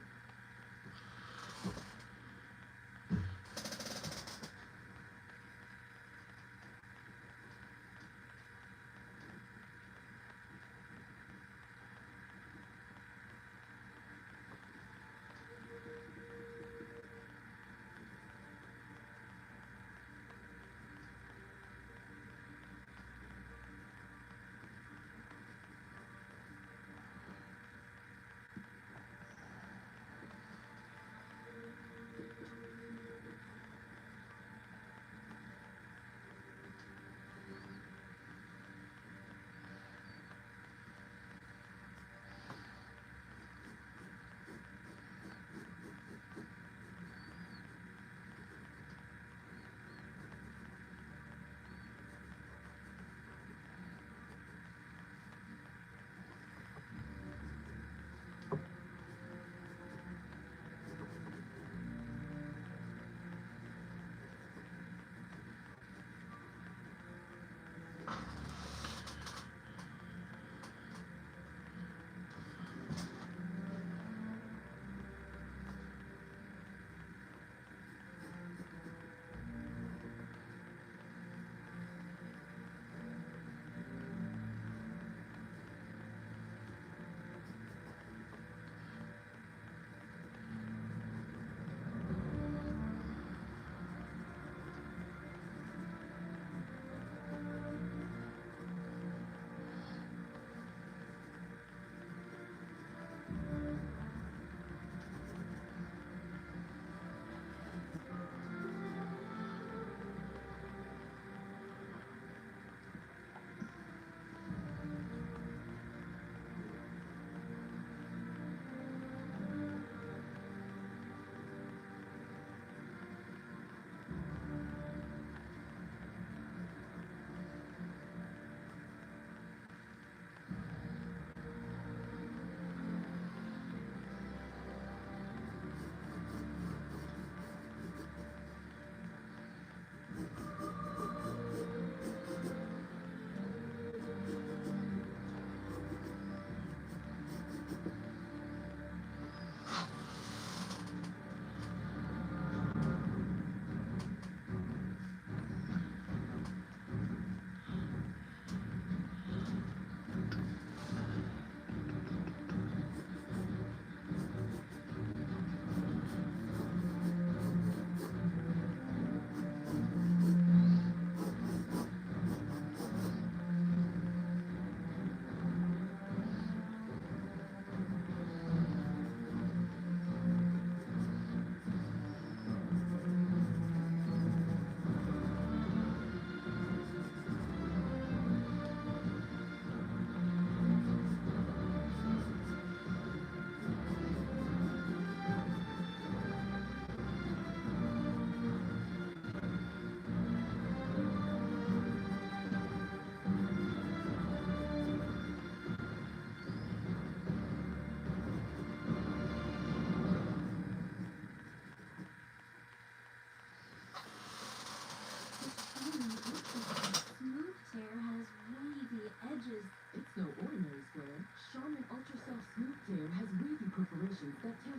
Smooth Tear has wavy edges. It's no ordinary square. Charmin Ultra Soft Smooth Tear has wavy perforations that tear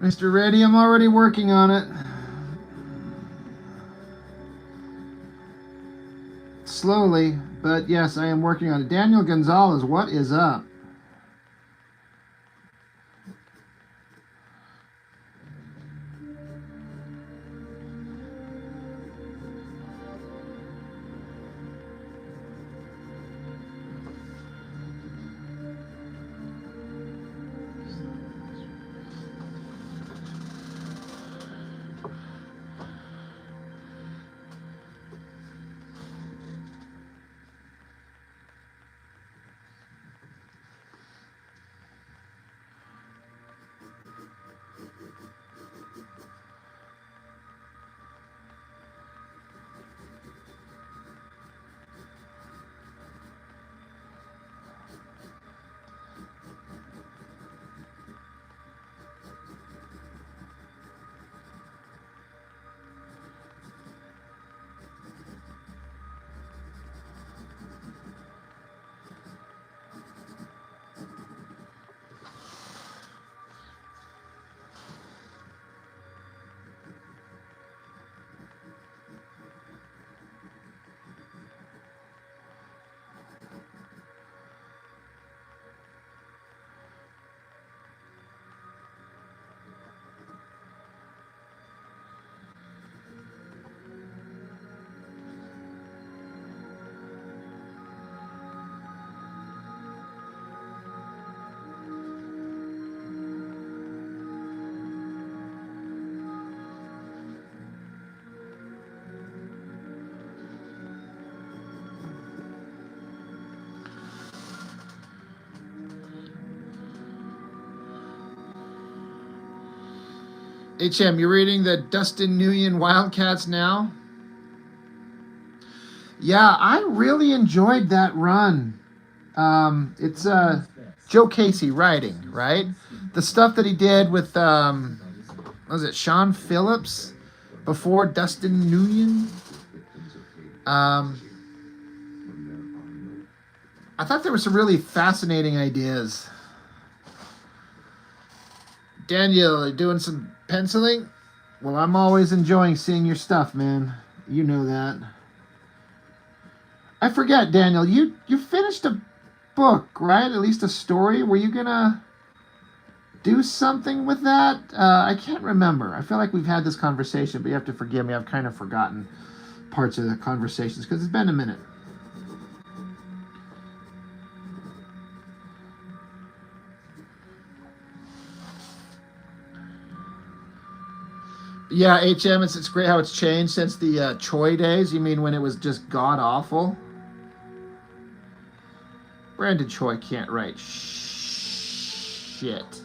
Mr. Reddy, I'm already working on it. Slowly, but yes, I am working on it. Daniel Gonzalez, what is up? HM, you're reading the Dustin Nguyen Wildcats now? Yeah, I really enjoyed that run. It's Joe Casey writing, right? The stuff that he did with what was it, Sean Phillips before Dustin Nguyen? I thought there were some really fascinating ideas. Daniel, you doing some penciling? Well, I'm always enjoying seeing your stuff, man. You know that. I forget, Daniel, you finished a book, right? At least a story. Were you gonna do something with that? I can't remember. I feel like we've had this conversation, but you have to forgive me. I've kind of forgotten parts of the conversations because it's been a minute. Yeah, HM, it's great how it's changed since the Choi days. You mean when it was just god-awful? Brandon Choi can't write shit.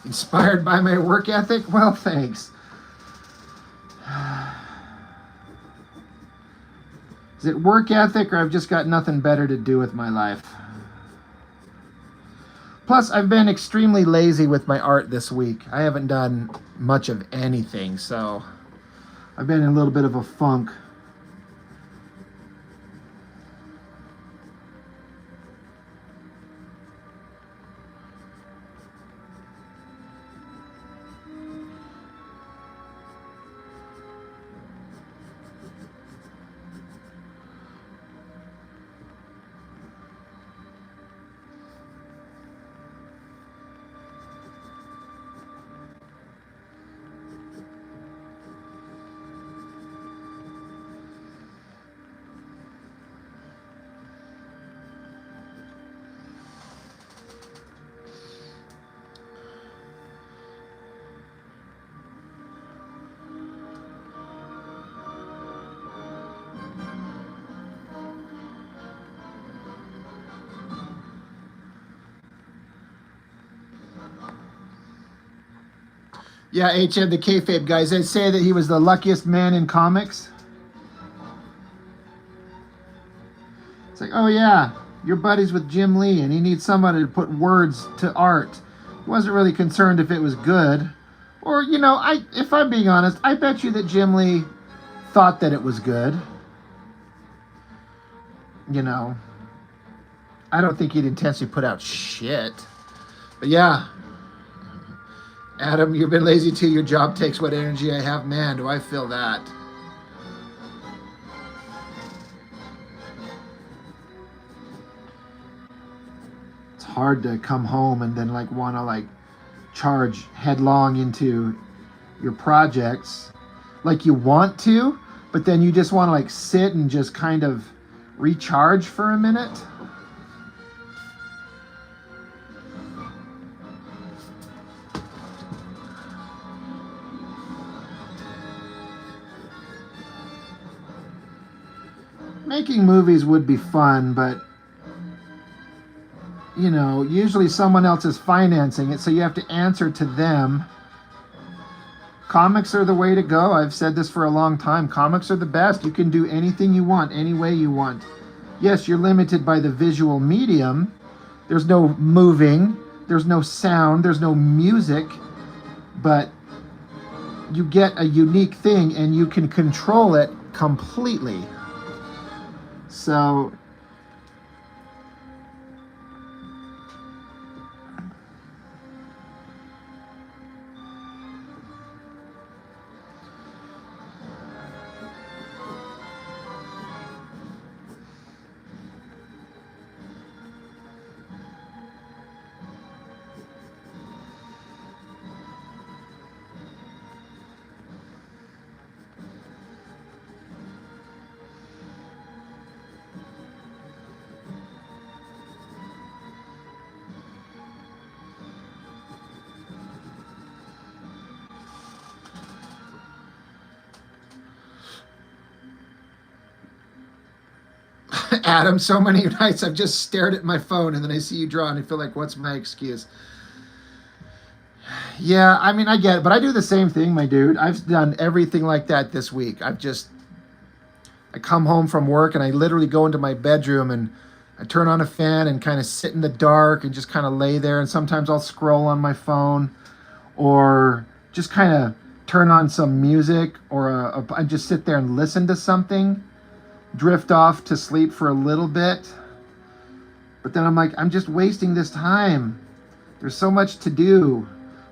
Inspired by my work ethic? Well, thanks. Is it work ethic or I've just got nothing better to do with my life? Plus, I've been extremely lazy with my art this week. I haven't done much of anything, so I've been in a little bit of a funk. Yeah, HM, the kayfabe guys, they say that he was the luckiest man in comics. It's like, oh yeah, you're buddies with Jim Lee, and he needs somebody to put words to art. He wasn't really concerned if it was good. Or, you know, if I'm being honest, I bet you that Jim Lee thought that it was good. You know, I don't think he'd intentionally put out shit. But yeah, Adam, you've been lazy too. Your job takes what energy I have. Man, do I feel that. It's hard to come home and then like want to like charge headlong into your projects like you want to, but then you just want to like sit and just kind of recharge for a minute. Making movies would be fun, but you know, usually someone else is financing it, so you have to answer to them. Comics are the way to go. I've said this for a long time. Comics are the best. You can do anything you want, any way you want. Yes, you're limited by the visual medium. There's no moving, there's no sound, there's no music, but you get a unique thing and you can control it completely. So Adam, so many nights I've just stared at my phone and then I see you draw and I feel like, what's my excuse? Yeah, I mean, I get it, but I do the same thing, my dude. I've done everything like that this week. I come home from work and I literally go into my bedroom and I turn on a fan and kind of sit in the dark and just kind of lay there. And sometimes I'll scroll on my phone or just kind of turn on some music or I just sit there and listen to something. Drift off to sleep for a little bit, but then I'm like, I'm just wasting this time. There's so much to do,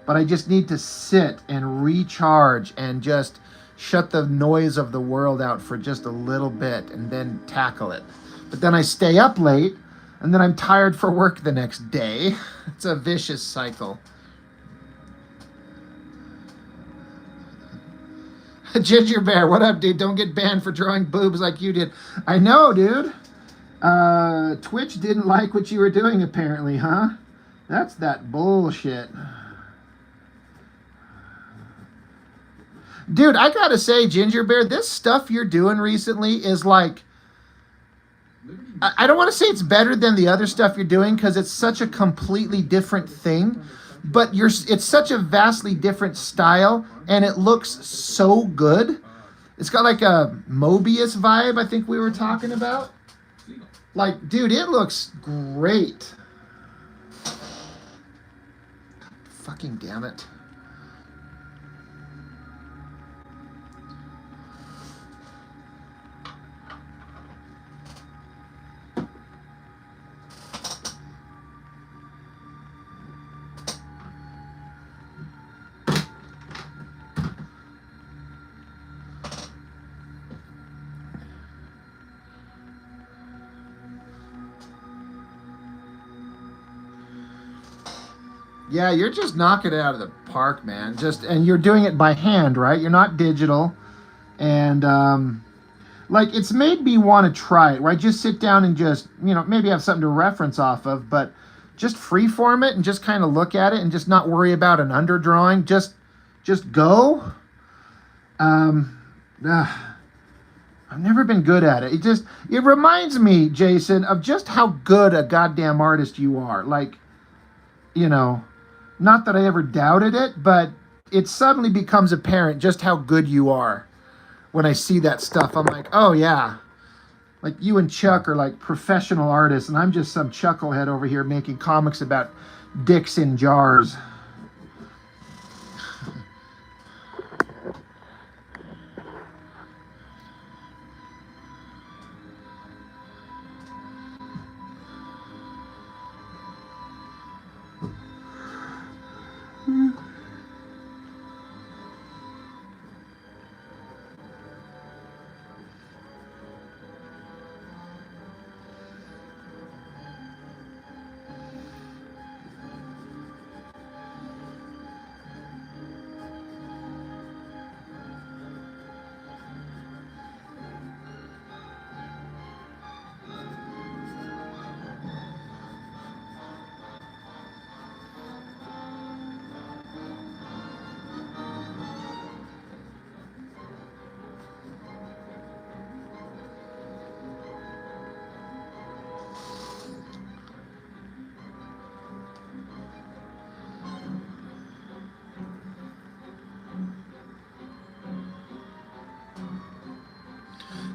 but I just need to sit and recharge and just shut the noise of the world out for just a little bit and then tackle it. But then I stay up late and then I'm tired for work the next day. It's a vicious cycle. Ginger Bear, what up, dude? Don't get banned for drawing boobs like you did. I know, dude. Twitch didn't like what you were doing, apparently, huh? That's that bullshit. Dude, I gotta say, Ginger Bear, this stuff you're doing recently is like... I don't want to say it's better than the other stuff you're doing because it's such a completely different thing. But it's such a vastly different style, and it looks so good. It's got like a Mobius vibe, I think we were talking about. Like, dude, it looks great. Fucking damn it. Yeah, you're just knocking it out of the park, man. And you're doing it by hand, right? You're not digital. And like it's made me want to try it, right? Just sit down and just, you know, maybe have something to reference off of, but just freeform it and just kind of look at it and just not worry about an underdrawing. Just go. I've never been good at it. It reminds me, Jason, of just how good a goddamn artist you are. Like, you know, not that I ever doubted it, but it suddenly becomes apparent just how good you are when I see that stuff. I'm like, oh yeah, like you and Chuck are like professional artists, and I'm just some chucklehead over here making comics about dicks in jars.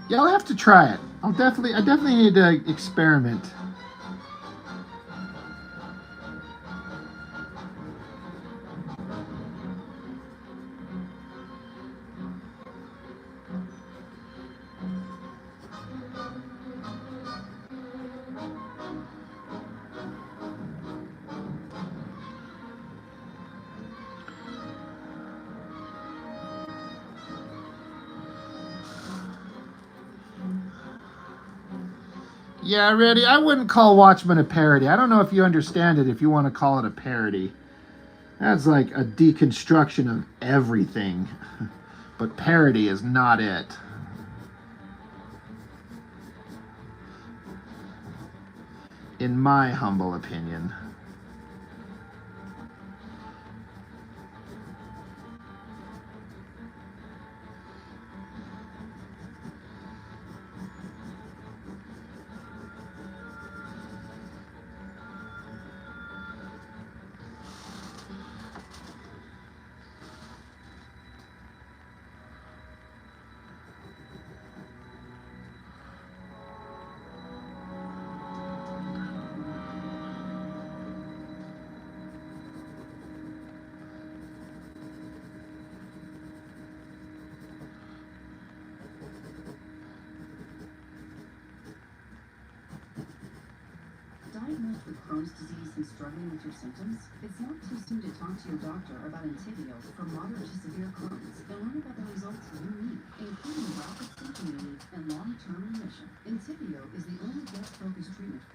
Yeah, I'll have to try it. I definitely need to experiment. Yeah, Reddy, I wouldn't call Watchmen a parody. I don't know if you understand it if you want to call it a parody. That's like a deconstruction of everything. But parody is not it. In my humble opinion. Diagnosed with Crohn's disease and struggling with your symptoms? It's not too soon to talk to your doctor about Entyvio for moderate to severe Crohn's and learn about the results you need, including rapid symptom relief and long-term remission. Entyvio is the only gut-focused treatment.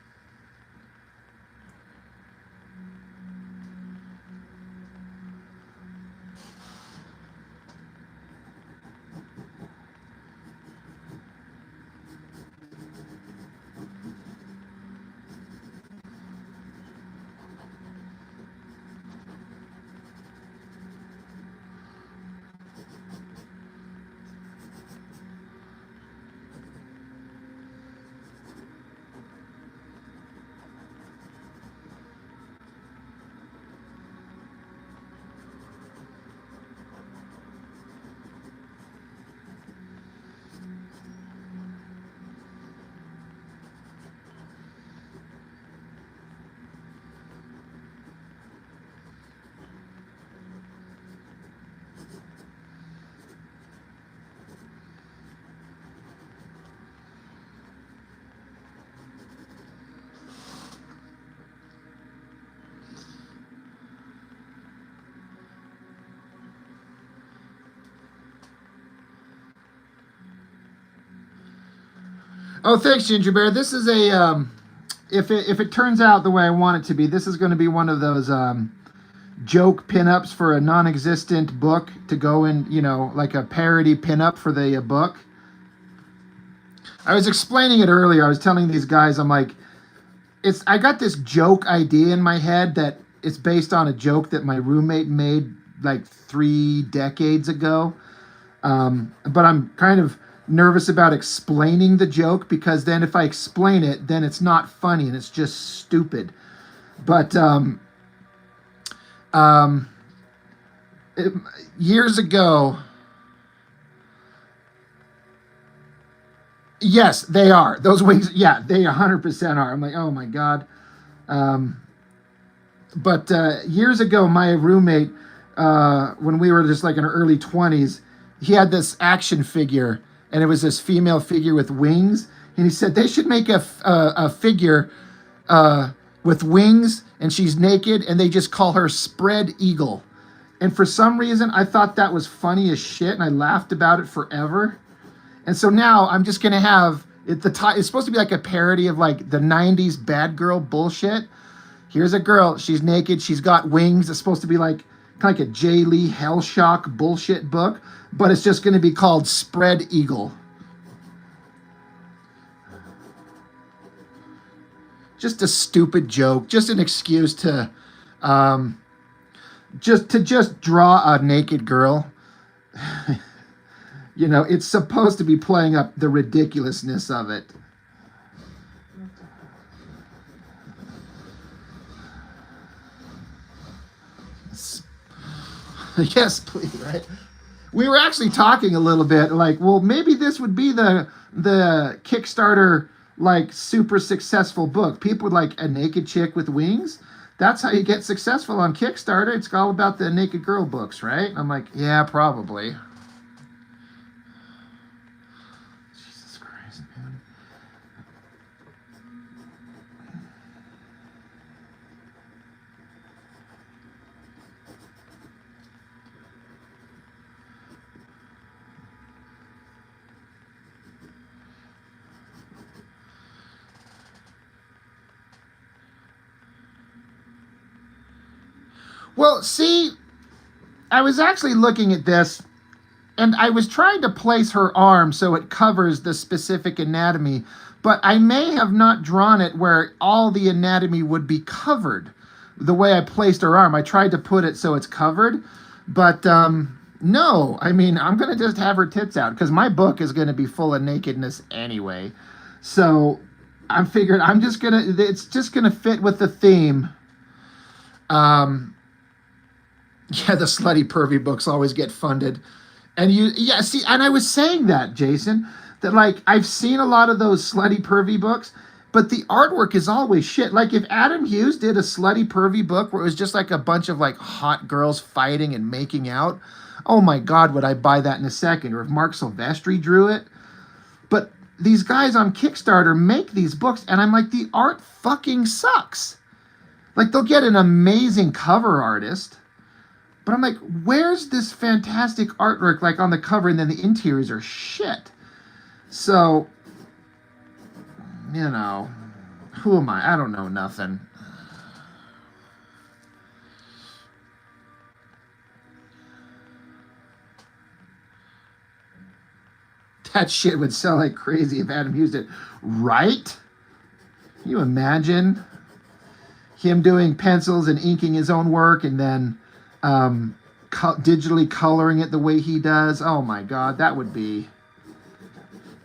Oh, thanks, Ginger Bear. This is a if it turns out the way I want it to be, this is going to be one of those joke pinups for a non-existent book to go in, like a parody pinup for the book. I was explaining it earlier. I was telling these guys, I'm like, I got this joke idea in my head that it's based on a joke that my roommate made like 3 decades ago. But I'm kind of nervous about explaining the joke because then if I explain it, then it's not funny and it's just stupid. But it- years ago. Yes, they are. Those wings, yeah, they 100% are. I'm like, oh my God. But years ago, my roommate, when we were just like in our early 20s, he had this action figure, and it was this female figure with wings. And he said they should make a figure with wings, and she's naked, and they just call her Spread Eagle. And for some reason, I thought that was funny as shit, and I laughed about it forever. And so now I'm just gonna have it. It's supposed to be like a parody of like the '90s bad girl bullshit. Here's a girl. She's naked. She's got wings. It's supposed to be like kind of like a Jay Lee Hellshock bullshit book, but it's just gonna be called Spread Eagle. Just a stupid joke. Just an excuse to, just draw a naked girl. You know, it's supposed to be playing up the ridiculousness of it. Yes, please, right? We were actually talking a little bit like, well, maybe this would be the Kickstarter like super successful book. People would like a naked chick with wings. That's how you get successful on Kickstarter. It's all about the naked girl books, right? I'm like, yeah, probably. Jesus Christ, man. Well, see, I was actually looking at this, and I was trying to place her arm so it covers the specific anatomy, but I may have not drawn it where all the anatomy would be covered. The way I placed her arm, I tried to put it so it's covered, but no, I mean, I'm going to just have her tits out, because my book is going to be full of nakedness anyway. So I figured it's just going to fit with the theme. Yeah, the slutty pervy books always get funded. And and I was saying that, Jason, that like I've seen a lot of those slutty pervy books, but the artwork is always shit. Like if Adam Hughes did a slutty pervy book where it was just like a bunch of like hot girls fighting and making out, oh my God, would I buy that in a second? Or if Mark Silvestri drew it. But these guys on Kickstarter make these books, and I'm like, the art fucking sucks. Like they'll get an amazing cover artist, but I'm like, where's this fantastic artwork like on the cover, and then the interiors are shit. So, you know, who am I? I don't know nothing. That shit would sell like crazy if Adam used it. Right? Can you imagine him doing pencils and inking his own work, and then digitally coloring it the way he does? Oh my God, that would be...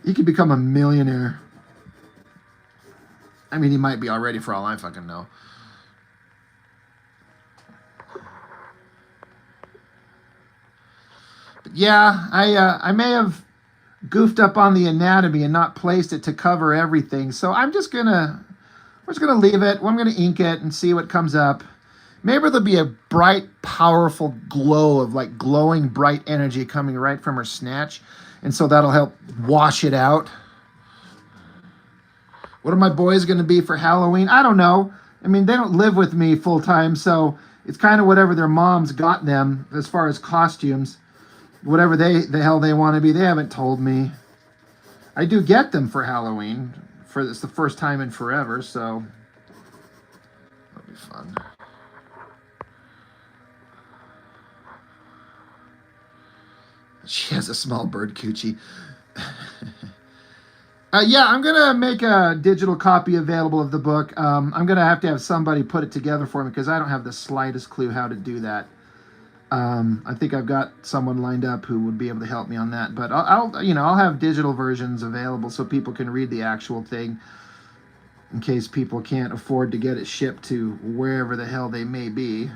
He could become a millionaire. I mean, he might be already for all I fucking know. But yeah, I may have goofed up on the anatomy and not placed it to cover everything. So we're just gonna leave it. I'm gonna ink it and see what comes up. Maybe there'll be a bright, powerful glow of like glowing bright energy coming right from her snatch. And so that'll help wash it out. What are my boys going to be for Halloween? I don't know. I mean, they don't live with me full time, so it's kind of whatever their moms got them as far as costumes. Whatever the hell they want to be. They haven't told me. I do get them for Halloween. It's the first time in forever, so that'll be fun. She has a small bird coochie. Yeah, I'm going to make a digital copy available of the book. I'm going to have somebody put it together for me because I don't have the slightest clue how to do that. I think I've got someone lined up who would be able to help me on that. But I'll have digital versions available so people can read the actual thing in case people can't afford to get it shipped to wherever the hell they may be.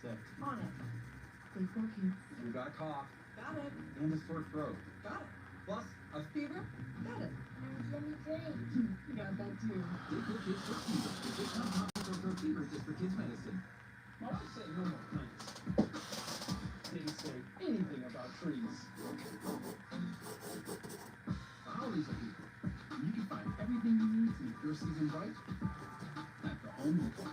safety. On it. Stay focused. You got a cough Got it. and a sore throat. Got it. Plus a Fever? Got it. Let me drink. Got that too. Take your kids for fever. If they come hospital for fever, just for kids' medicine. Well, I say no more plants. Didn't say anything about trees. I'll leave some people. You can find everything you need to make your season bright at the Home Depot.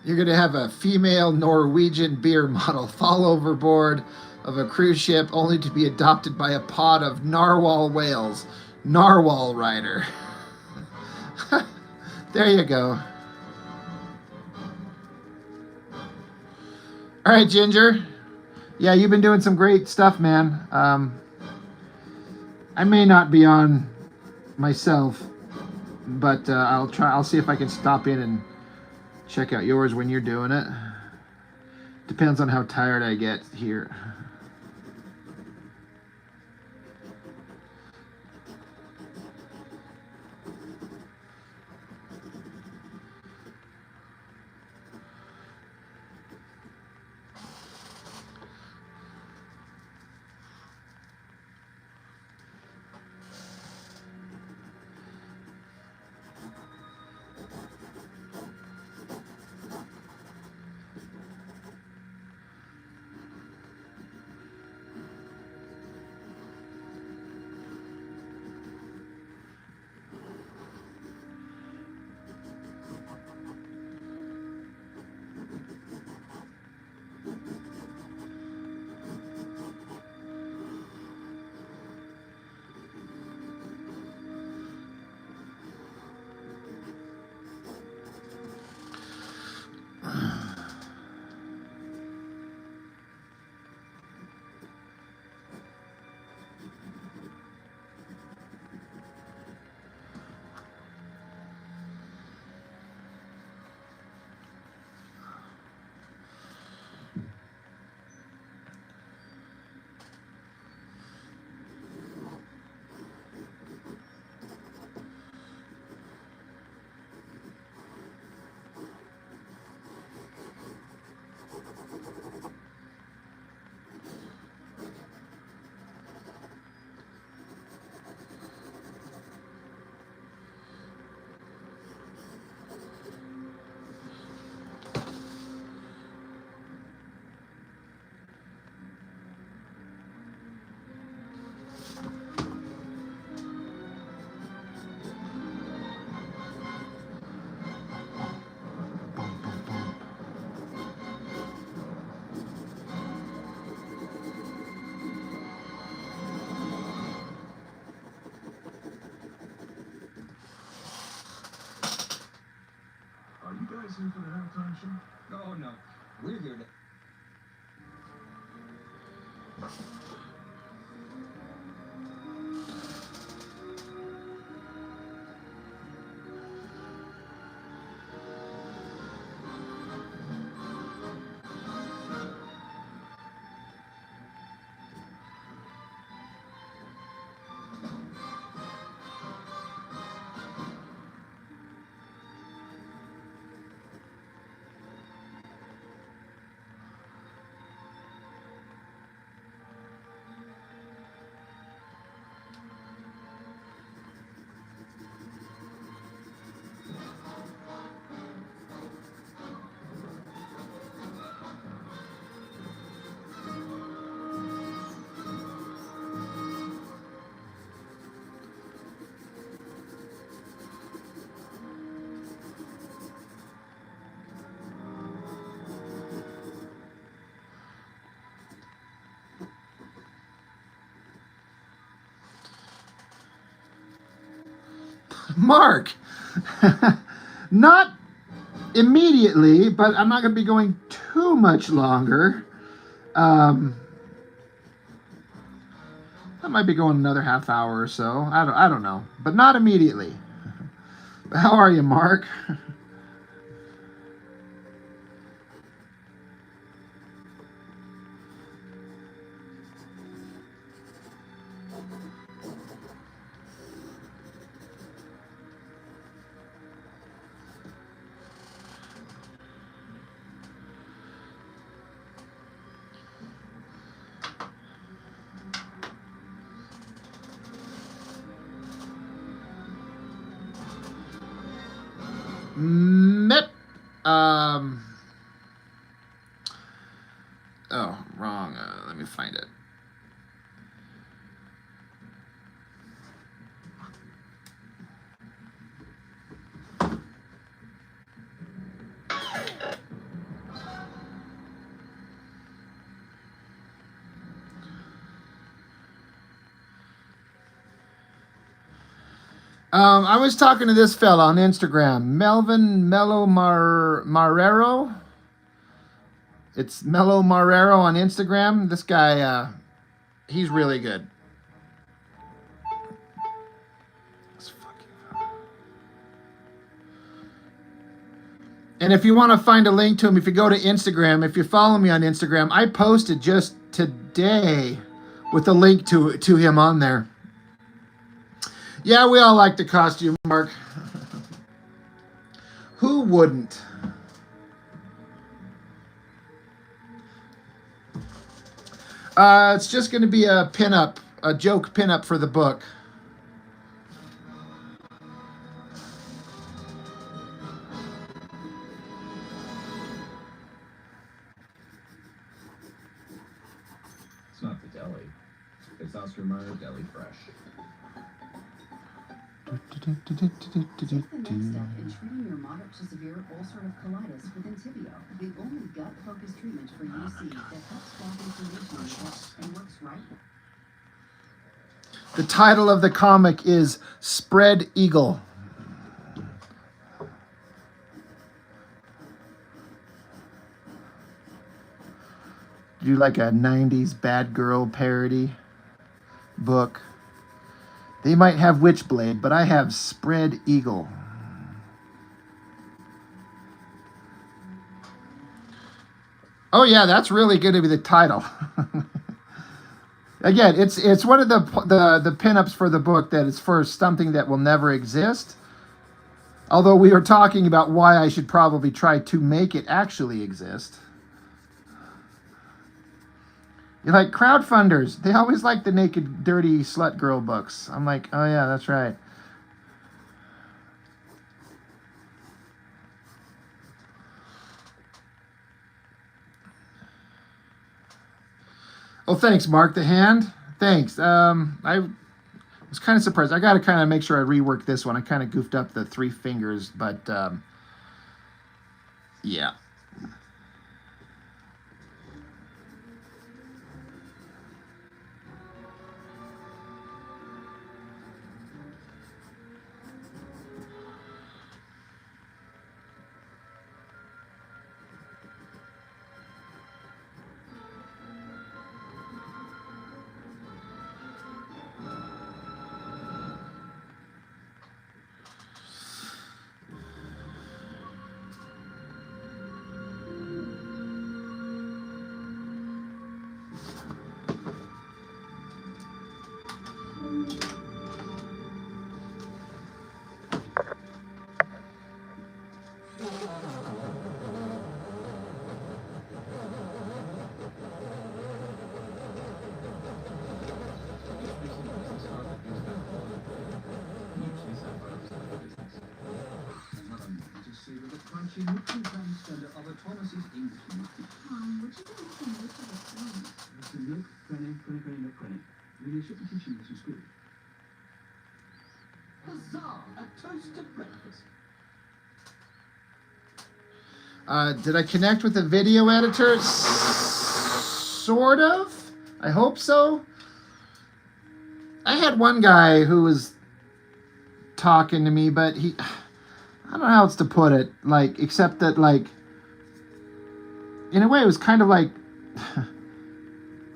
You're going to have a female Norwegian beer model fall overboard of a cruise ship only to be adopted by a pod of narwhal whales. Narwhal rider. There you go. All right, Ginger. Yeah, you've been doing some great stuff, man. I may not be on myself, but I'll try. I'll see if I can stop in and check out yours when you're doing it. Depends on how tired I get here. Are you guys here for the halftime show? Oh no, we're here to. Mark, not immediately, but I'm not going to be going too much longer. I might be going another half hour or so. I don't know, but not immediately. How are you, Mark? Mep. Oh, wrong. Let me find it. I was talking to this fella on Instagram, Melvin Mello Marrero. It's Mello Marrero on Instagram. This guy, he's really good. And if you want to find a link to him, if you go to Instagram, if you follow me on Instagram, I posted just today with a link to him on there. Yeah, we all like the costume, Mark. Who wouldn't? It's just going to be a pinup, a joke pinup for the book. It's not the deli. It's Oscar Mayer Deli Fresh. Take the next step in treating your moderate to severe ulcerative colitis with Entyvio, the only gut-focused treatment for UC that helps block inflammation in the gut and works right. The title of the comic is Spread Eagle. Do like a 90s bad girl parody book. They might have Witchblade, but I have Spread Eagle. Oh yeah, that's really going to be the title. Again, it's one of the pinups for the book that is for something that will never exist. Although we are talking about why I should probably try to make it actually exist. You're like, crowdfunders, they always like the naked, dirty slut girl books. I'm like, oh yeah, that's right. Oh, thanks, Mark. The hand. Thanks. I was kind of surprised. I got to kind of make sure I rework this one. I kind of goofed up the 3 fingers, but yeah. Did I connect with the video editor? Sort of. I hope so. I had one guy who was talking to me, but I don't know how else to put it, like, except that, like, in a way it was kind of like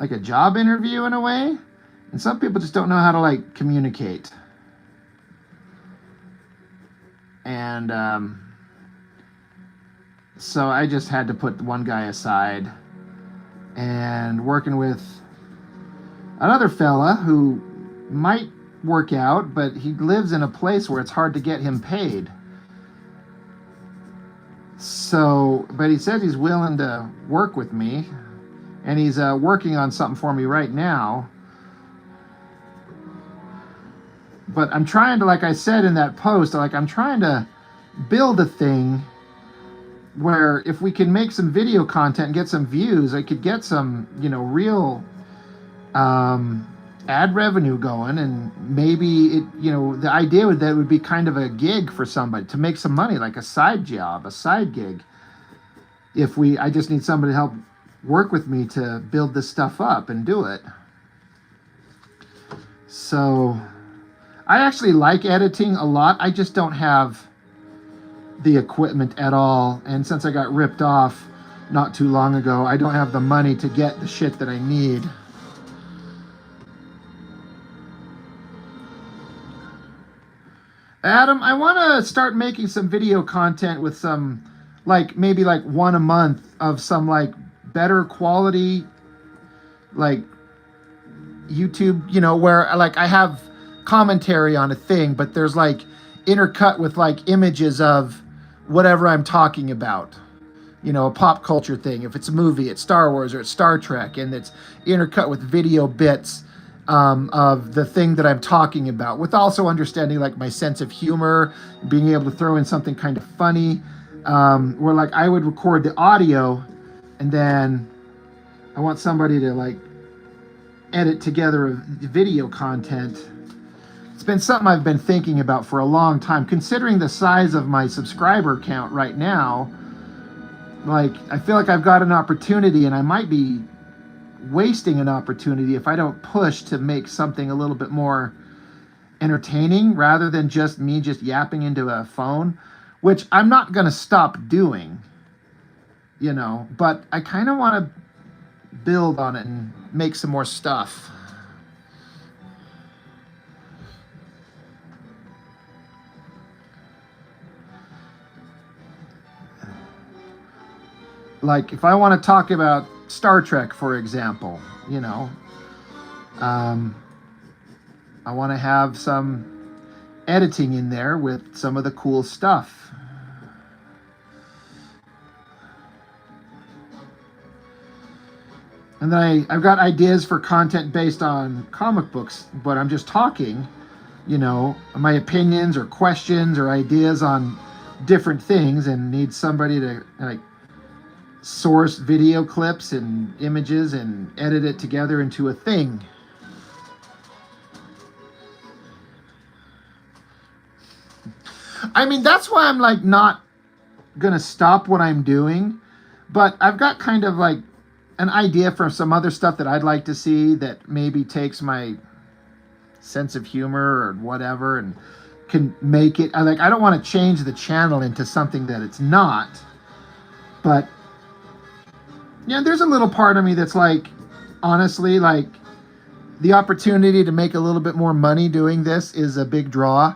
like a job interview in a way, and some people just don't know how to, like, communicate. And so I just had to put one guy aside and working with another fella who might work out, but he lives in a place where it's hard to get him paid. So, but he says he's willing to work with me, and he's working on something for me right now. But I'm trying to, like I said in that post, like, I'm trying to build a thing where if we can make some video content and get some views, I could get some, you know, real ad revenue going, and maybe it, you know, the idea with that would be kind of a gig for somebody to make some money, like a side job, a side gig. I just need somebody to help work with me to build this stuff up and do it. So I actually like editing a lot. I just don't have the equipment at all. And since I got ripped off not too long ago, I don't have the money to get the shit that I need. Adam, I want to start making some video content with some, like, maybe like one a month of some, like, better quality, like, YouTube, you know, where, like, I have commentary on a thing, but there's, like, intercut with, like, images of whatever I'm talking about. You know, a pop culture thing. If it's a movie, it's Star Wars or it's Star Trek, and it's intercut with video bits of the thing that I'm talking about, with also understanding, like, my sense of humor, being able to throw in something kind of funny, where, like, I would record the audio, and then I want somebody to, like, edit together video content. It's been something I've been thinking about for a long time, considering the size of my subscriber count right now. Like, I feel like I've got an opportunity, and I might be wasting an opportunity if I don't push to make something a little bit more entertaining rather than just me just yapping into a phone, which I'm not going to stop doing, you know, but I kind of want to build on it and make some more stuff. Like, if I want to talk about Star Trek, for example, you know, I want to have some editing in there with some of the cool stuff. And then I've got ideas for content based on comic books, but I'm just talking, you know, my opinions or questions or ideas on different things, and need somebody to, like, source video clips and images and edit it together into a thing. I mean, that's why I'm, like, not gonna stop what I'm doing, but I've got kind of, like, an idea for some other stuff that I'd like to see that maybe takes my sense of humor or whatever and can make it, I don't want to change the channel into something that it's not, but yeah, there's a little part of me that's like, honestly, like, the opportunity to make a little bit more money doing this is a big draw.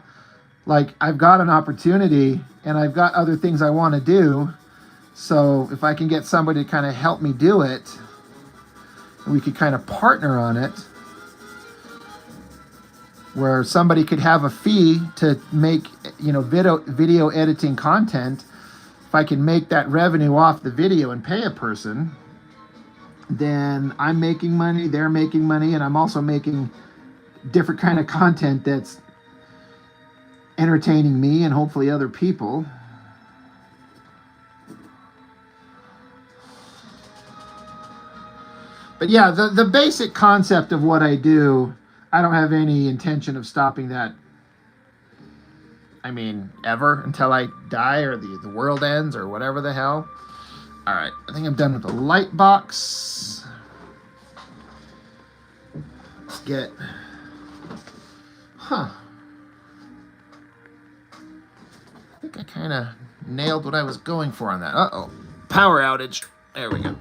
Like, I've got an opportunity and I've got other things I want to do. So if I can get somebody to kind of help me do it, and we could kind of partner on it, where somebody could have a fee to make, you know, video editing content. If I can make that revenue off the video and pay a person, then I'm making money, they're making money, and I'm also making different kind of content that's entertaining me and hopefully other people. But yeah, the basic concept of what I do, I don't have any intention of stopping that. I mean, ever, until I die or the world ends or whatever the hell. All right, I think I'm done with the light box. Let's get, think I kind of nailed what I was going for on that. Uh-oh. Power outage. There we go.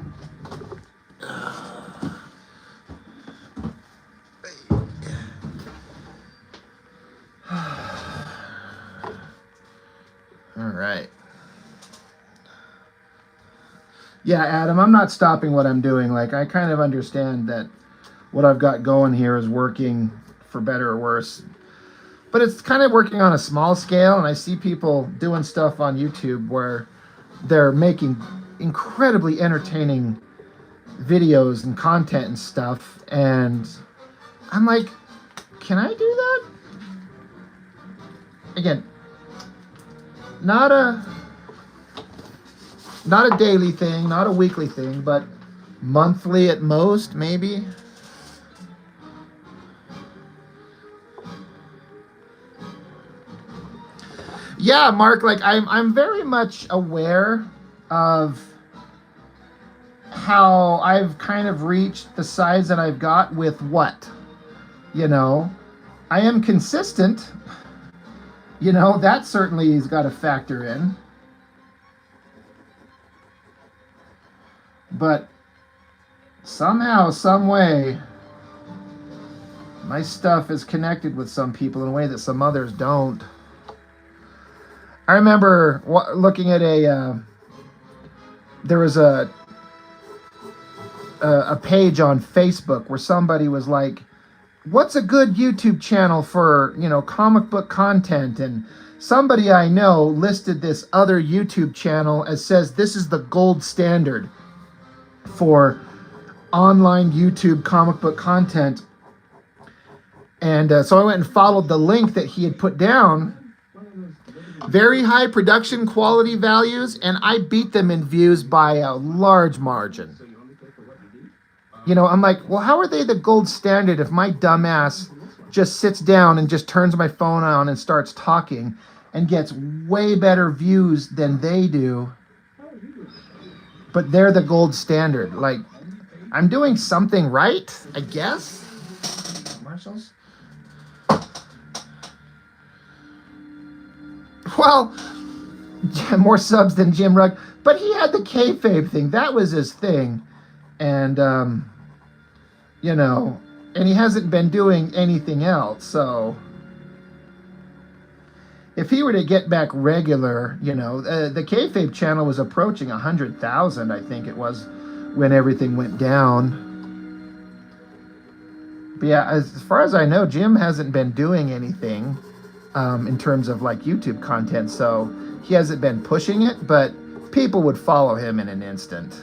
All right. Yeah, Adam, I'm not stopping what I'm doing. Like, I kind of understand that what I've got going here is working for better or worse. But it's kind of working on a small scale, and I see people doing stuff on YouTube where they're making incredibly entertaining videos and content and stuff, and I'm like, can I do that? Again, not a daily thing, not a weekly thing, but monthly at most, maybe. Yeah, Mark, like I'm very much aware of how I've kind of reached the size that I've got with what? You know, I am consistent. You know, that certainly has got to factor in. But somehow, some way, my stuff is connected with some people in a way that some others don't. I remember looking at there was a page on Facebook where somebody was like, what's a good YouTube channel for, you know, comic book content? And somebody I know listed this other YouTube channel as says this is the gold standard for online YouTube comic book content. And so I went and followed the link that he had put down. Very high production quality values, and I beat them in views by a large margin. You know, I'm like, well, how are they the gold standard if my dumbass just sits down and just turns my phone on and starts talking and gets way better views than they do? But they're the gold standard. Like, I'm doing something right, I guess. Marshalls? Well, more subs than Jim Rugg, but he had the kayfabe thing. That was his thing. And, you know, and he hasn't been doing anything else. So if he were to get back regular, you know, the kayfabe channel was approaching 100,000, I think it was, when everything went down. But yeah, as far as I know, Jim hasn't been doing anything in terms of like YouTube content, so he hasn't been pushing it, but people would follow him in an instant.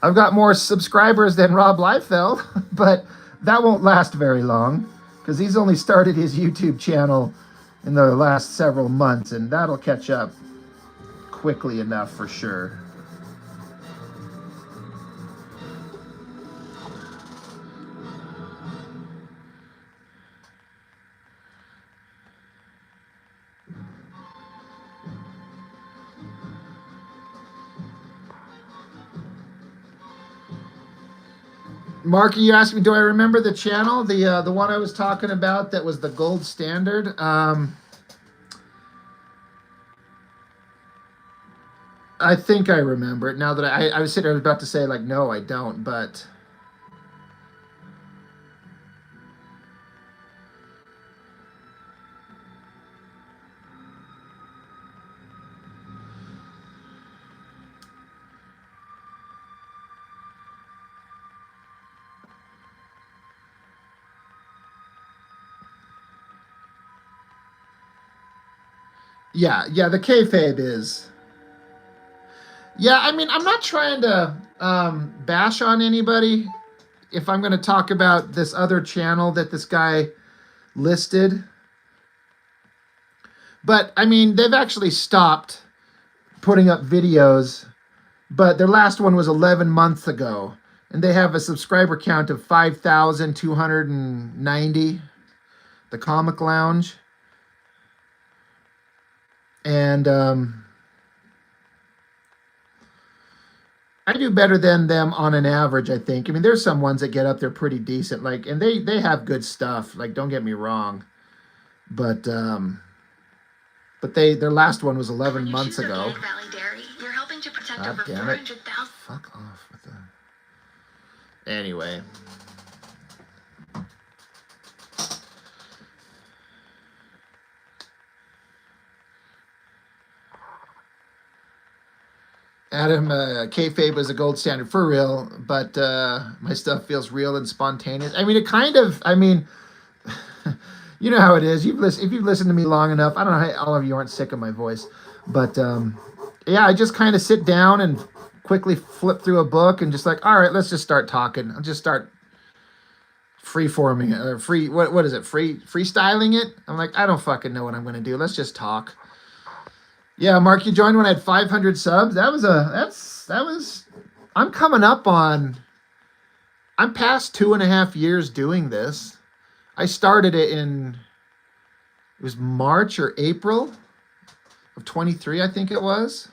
I've got more subscribers than Rob Liefeld, but that won't last very long because he's only started his YouTube channel in the last several months, and that'll catch up quickly enough for sure. Mark, you asked me, do I remember the channel? The one I was talking about that was the gold standard? I think I remember it. Now that I was sitting there, I was about to say, like, no, I don't, but... Yeah, the kayfabe is. Yeah, I mean, I'm not trying to bash on anybody if I'm going to talk about this other channel that this guy listed. But, I mean, they've actually stopped putting up videos, but their last one was 11 months ago, and they have a subscriber count of 5,290, the Comic Lounge. And I do better than them on an average, I think. I mean, there's some ones that get up there pretty decent, like, and they have good stuff. Like, don't get me wrong, but their last one was 11 months ago. Valley Dairy, you're helping to protect God over damn it! 400,000. Fuck off with the. Anyway. Adam, kayfabe is a gold standard for real, but my stuff feels real and spontaneous. I mean, it kind of. I mean, you know how it is. If you've listened to me long enough, I don't know how all of you aren't sick of my voice, but yeah, I just kind of sit down and quickly flip through a book and just like, all right, let's just start talking. I'll just start freeforming it or what is it? Freestyling it. I'm like, I don't fucking know what I'm gonna do. Let's just talk. Yeah, Mark, you joined when I had 500 subs. I'm coming up on, I'm past 2.5 years doing this. I started it it was March or April of 23, I think it was.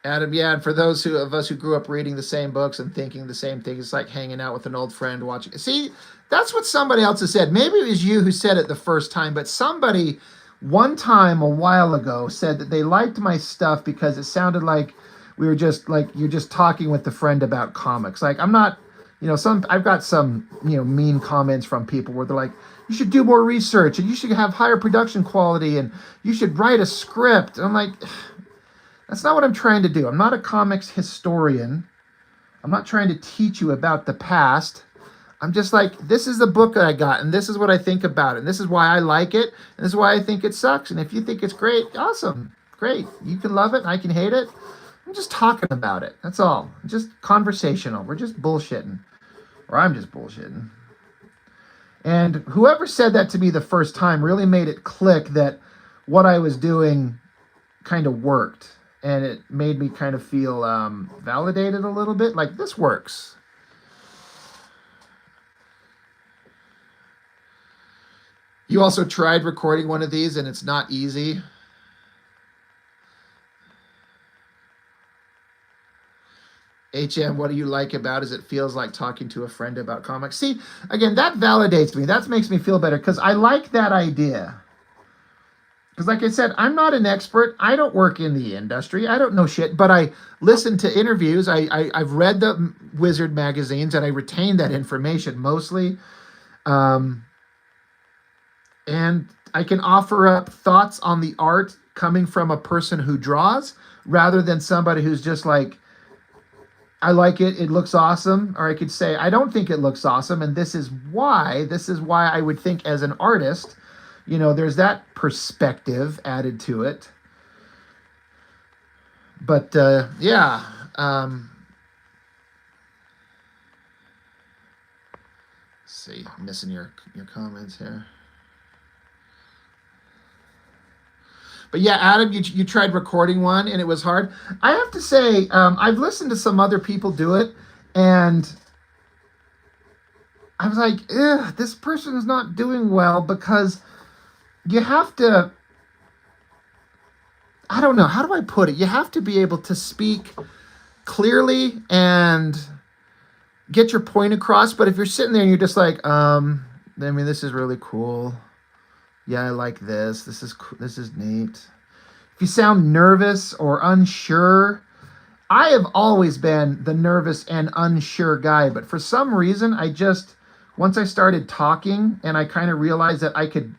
Adam, yeah, and for those of us who grew up reading the same books and thinking the same thing, it's like hanging out with an old friend watching. See, that's what somebody else has said. Maybe it was you who said it the first time, but somebody one time a while ago said that they liked my stuff because it sounded like we were just like you're just talking with the friend about comics. Like I'm not, I've got some, mean comments from people where they're like, you should do more research and you should have higher production quality and you should write a script. And I'm like, that's not what I'm trying to do. I'm not a comics historian. I'm not trying to teach you about the past. I'm just like, this is the book that I got, and this is what I think about it, and this is why I like it, and this is why I think it sucks. And if you think it's great, awesome, great. You can love it, and I can hate it. I'm just talking about it. That's all. Just conversational. We're just bullshitting. Or I'm just bullshitting. And whoever said that to me the first time really made it click that what I was doing kind of worked. And it made me kind of feel validated a little bit. Like, this works. You also tried recording one of these, and it's not easy. HM, what do you like about it? It feels like talking to a friend about comics. See, again, that validates me. That makes me feel better because I like that idea. Because like I said, I'm not an expert. I don't work in the industry. I don't know shit, but I listen to interviews. I've read the Wizard magazines, and I retain that information mostly. And I can offer up thoughts on the art coming from a person who draws rather than somebody who's just like, I like it, it looks awesome. Or I could say, I don't think it looks awesome, and this is why I would think as an artist, there's that perspective added to it. But yeah. Let's see, I'm missing your comments here. But yeah, Adam, you tried recording one and it was hard. I have to say, I've listened to some other people do it, and I was like, this person is not doing well because you have to, I don't know, how do I put it? You have to be able to speak clearly and get your point across. But if you're sitting there and you're just like, this is really cool. Yeah, I like this. This is neat. If you sound nervous or unsure, I have always been the nervous and unsure guy. But for some reason, once I started talking and I kind of realized that I could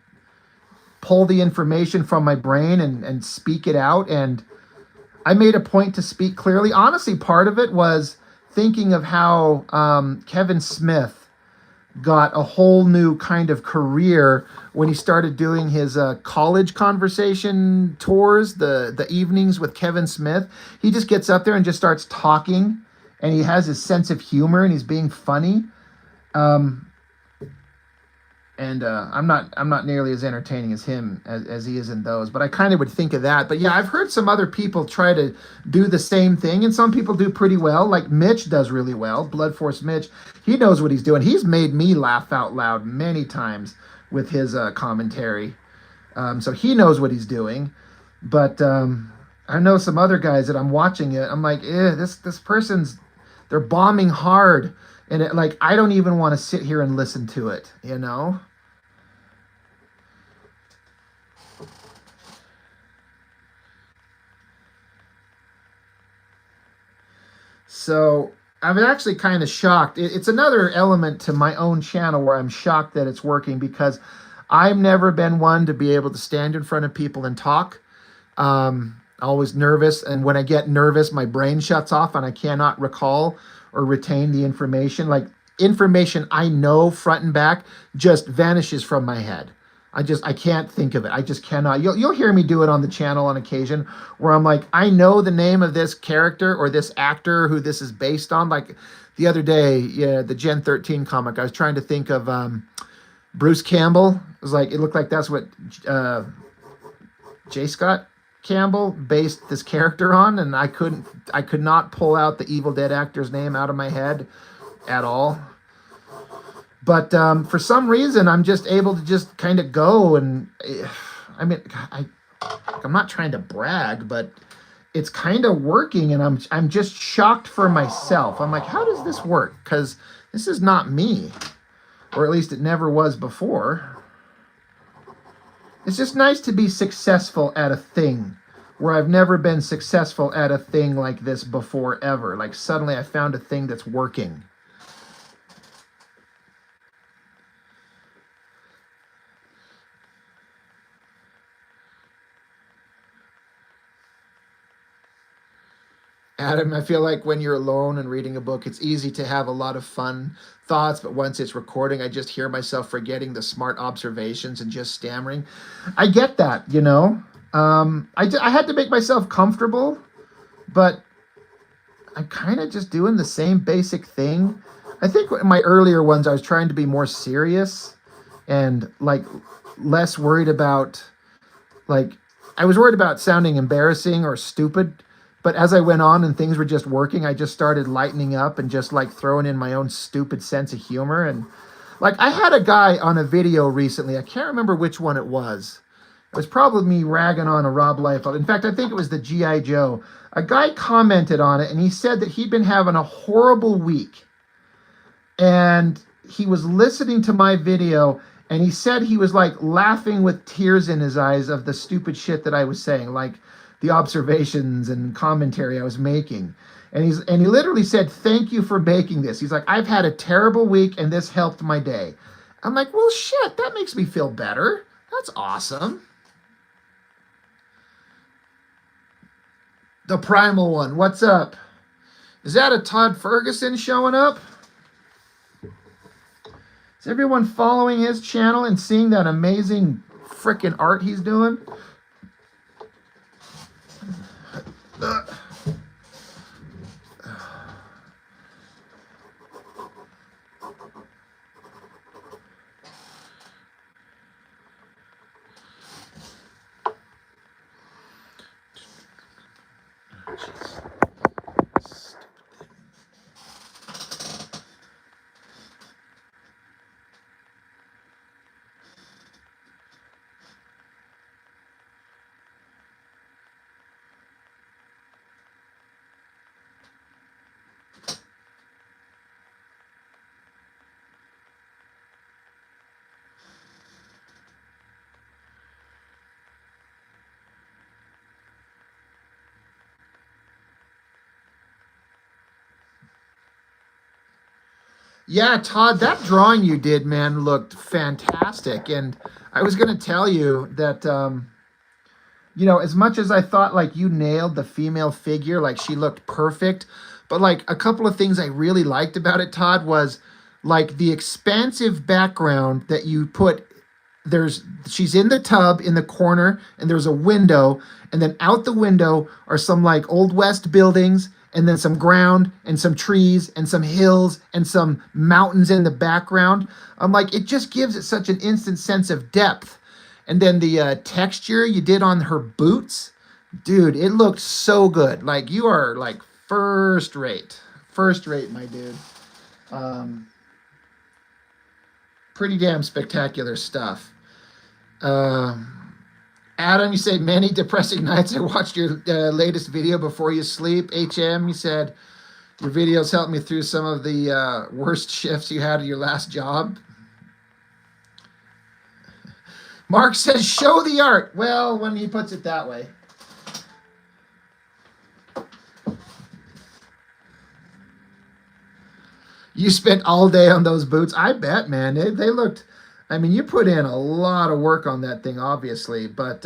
pull the information from my brain and speak it out, and I made a point to speak clearly. Honestly, part of it was thinking of how Kevin Smith got a whole new kind of career when he started doing his college conversation tours, the evenings with Kevin Smith. He just gets up there and just starts talking, and he has his sense of humor, and he's being funny. I'm not nearly as entertaining as him as he is in those, but I kind of would think of that. But yeah, I've heard some other people try to do the same thing, and some people do pretty well. Like Mitch does really well. Blood Force Mitch, he knows what he's doing. He's made me laugh out loud many times with his commentary. So he knows what he's doing. But I know some other guys that I'm watching it. I'm like, this person's, they're bombing hard. And it, like, I don't even want to sit here and listen to it, you know? So I'm actually kind of shocked. It's another element to my own channel where I'm shocked that it's working, because I've never been one to be able to stand in front of people and talk. Always nervous. And when I get nervous, my brain shuts off and I cannot recall or retain the information. Like, information I know front and back just vanishes from my head. I can't think of it. I just cannot. You'll hear me do it on the channel on occasion where I'm like, I know the name of this character or this actor who this is based on. Like the other day, yeah, the Gen 13 comic, I was trying to think of Bruce Campbell. It was like, it looked like that's what J. Scott Campbell based this character on, and I could not pull out the Evil Dead actor's name out of my head at all. But for some reason, I'm just able to just kind of go, and I mean, I'm not trying to brag, but it's kind of working, and I'm just shocked for myself. I'm like, how does this work? Because this is not me, or at least it never was before. It's just nice to be successful at a thing where I've never been successful at a thing like this before ever. Like suddenly I found a thing that's working. Adam, I feel like when you're alone and reading a book, it's easy to have a lot of fun thoughts, but once it's recording, I just hear myself forgetting the smart observations and just stammering. I get that, you know. I had to make myself comfortable, but I'm kind of just doing the same basic thing. I think in my earlier ones, I was trying to be more serious and like less worried about, like, I was worried about sounding embarrassing or stupid. But as I went on and things were just working, I just started lightening up and just like throwing in my own stupid sense of humor. And like I had a guy on a video recently. I can't remember which one it was. It was probably me ragging on a Rob Liefeld. In fact, I think it was the G.I. Joe. A guy commented on it and he said that he'd been having a horrible week. And he was listening to my video and he said he was like laughing with tears in his eyes of the stupid shit that I was saying. Like, the observations and commentary I was making. And he literally said, thank you for making this. He's like, I've had a terrible week and this helped my day. I'm like, well, shit, that makes me feel better. That's awesome. The Primal One, what's up? Is that a Todd Ferguson showing up? Is everyone following his channel and seeing that amazing freaking art he's doing? Yeah, Todd, that drawing you did, man, looked fantastic. And I was going to tell you that, you know, as much as I thought like you nailed the female figure, like she looked perfect, but like a couple of things I really liked about it, Todd, was like the expansive background that you put. She's in the tub in the corner and there's a window, and then out the window are some like Old West buildings, and then some ground and some trees and some hills and some mountains in the background. I'm like, it just gives it such an instant sense of depth. And then the texture you did on her boots, dude, it looked so good. Like, you are like first rate, my dude. Pretty damn spectacular stuff. Adam, you say many depressing nights. I watched your latest video before you sleep. HM, you said your videos helped me through some of the worst shifts you had at your last job. Mark says, show the art. Well, when he puts it that way. You spent all day on those boots. I bet, man. They looked, I mean, you put in a lot of work on that thing, obviously, but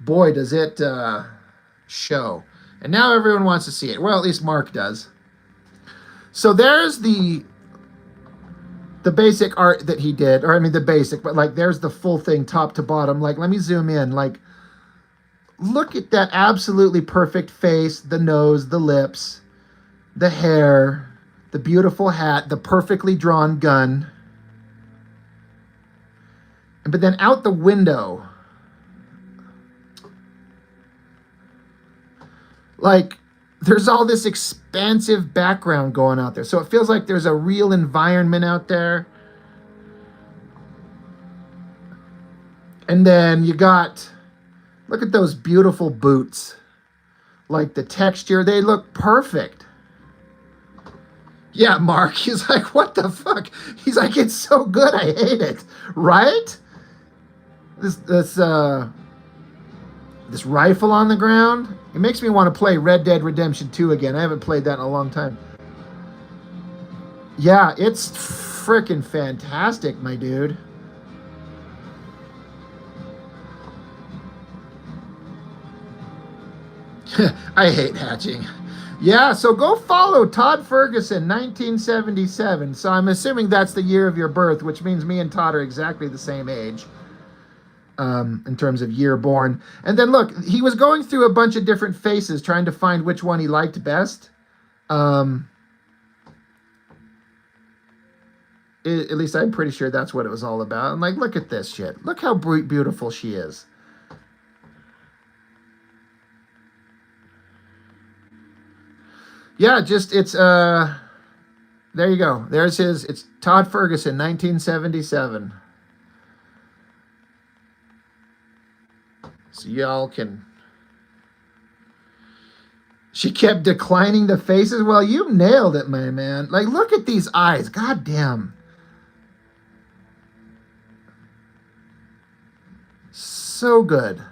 boy, does it show. And now everyone wants to see it. Well, at least Mark does. So there's the basic art that he did, or I mean the basic, but like there's the full thing top to bottom. Like, let me zoom in. Like, look at that absolutely perfect face, the nose, the lips, the hair, the beautiful hat, the perfectly drawn gun. But then out the window, like, there's all this expansive background going out there. So it feels like there's a real environment out there. And then you got, look at those beautiful boots. Like the texture, they look perfect. Yeah, Mark, he's like, what the fuck? He's like, it's so good, I hate it. Right? This rifle on the ground, it makes me want to play Red Dead Redemption 2 again. I haven't played that in a long time. Yeah, it's freaking fantastic, my dude. I hate hatching. Yeah, so go follow Todd Ferguson, 1977. So I'm assuming that's the year of your birth, which means me and Todd are exactly the same age in terms of year born. And then look, he was going through a bunch of different faces trying to find which one he liked best. At least I'm pretty sure that's what it was all about. And like, look at this shit. Look how beautiful she is. Yeah, just, it's, there you go. There's his, it's Todd Ferguson, 1977. So y'all can, she kept declining the faces. Well, you nailed it, my man. Like, look at these eyes. God damn. So good.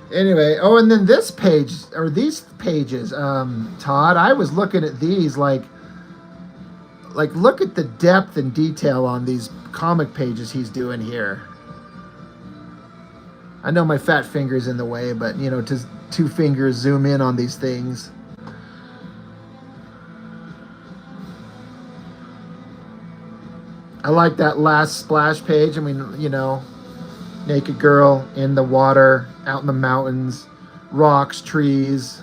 Anyway, oh, and then this page, or these pages, Todd, I was looking at these, like, look at the depth and detail on these comic pages he's doing here. I know my fat finger's in the way, but, you know, to two fingers zoom in on these things. I like that last splash page. I mean, you know, naked girl in the water, out in the mountains, rocks, trees.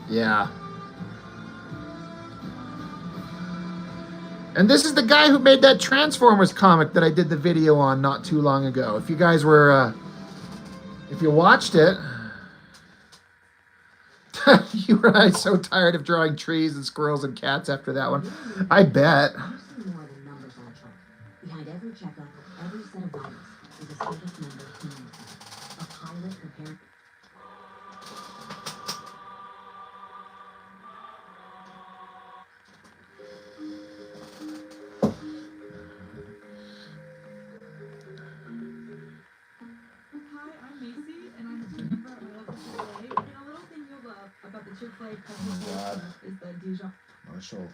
Yeah. And this is the guy who made that Transformers comic that I did the video on not too long ago. If you guys were, if you watched it, you were so tired of drawing trees and squirrels and cats after that one. I bet. You see more than numbers on a chart. Behind every checkup, every set of vitals is a service member community. A pilot prepared. Hi, I'm Macy, and I'm a team member at my local Chick-fil-A. And a little thing you'll love about the Chick-fil-A customer God. service is the Dijon. Marshall.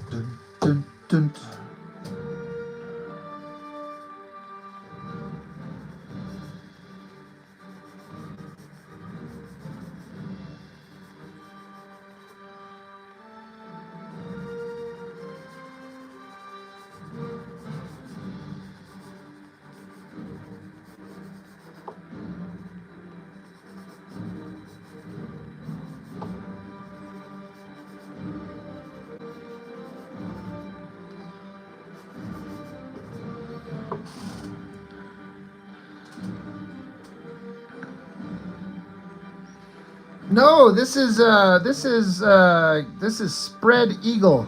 Dun, dun, dun. No, this is Spread Eagle.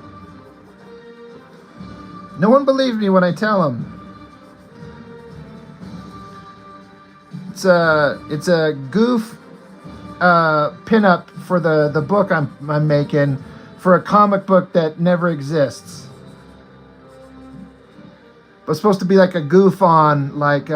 No one believes me when I tell them. It's a goof pinup for the book I'm making for a comic book that never exists. But it's supposed to be like a goof on like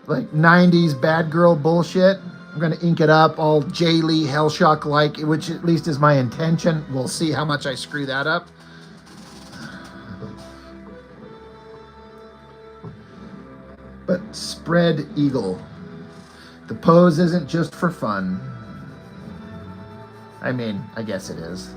90s bad girl bullshit. I'm gonna ink it up all Jay Lee Hellshock like, which at least is my intention. We'll see how much I screw that up. But Spread Eagle. The pose isn't just for fun. I mean, I guess it is.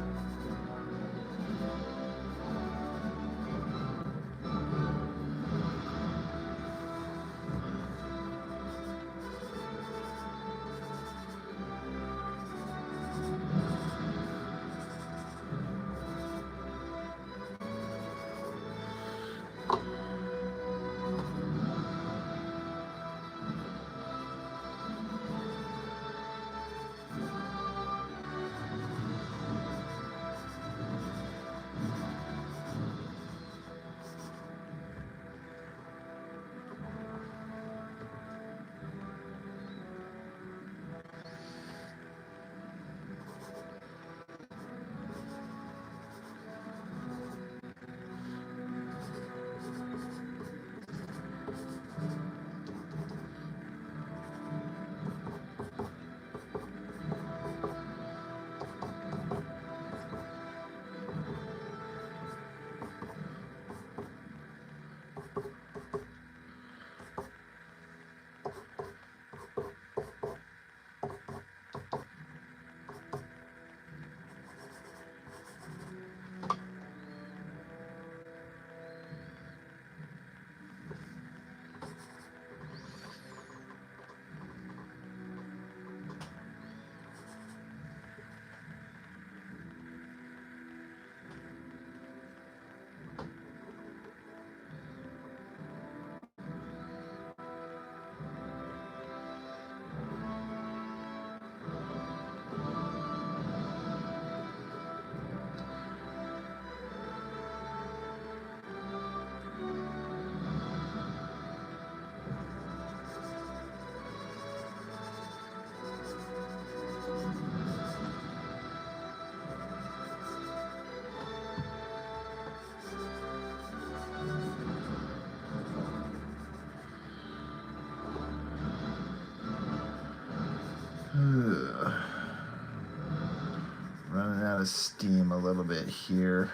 Running out of steam a little bit here.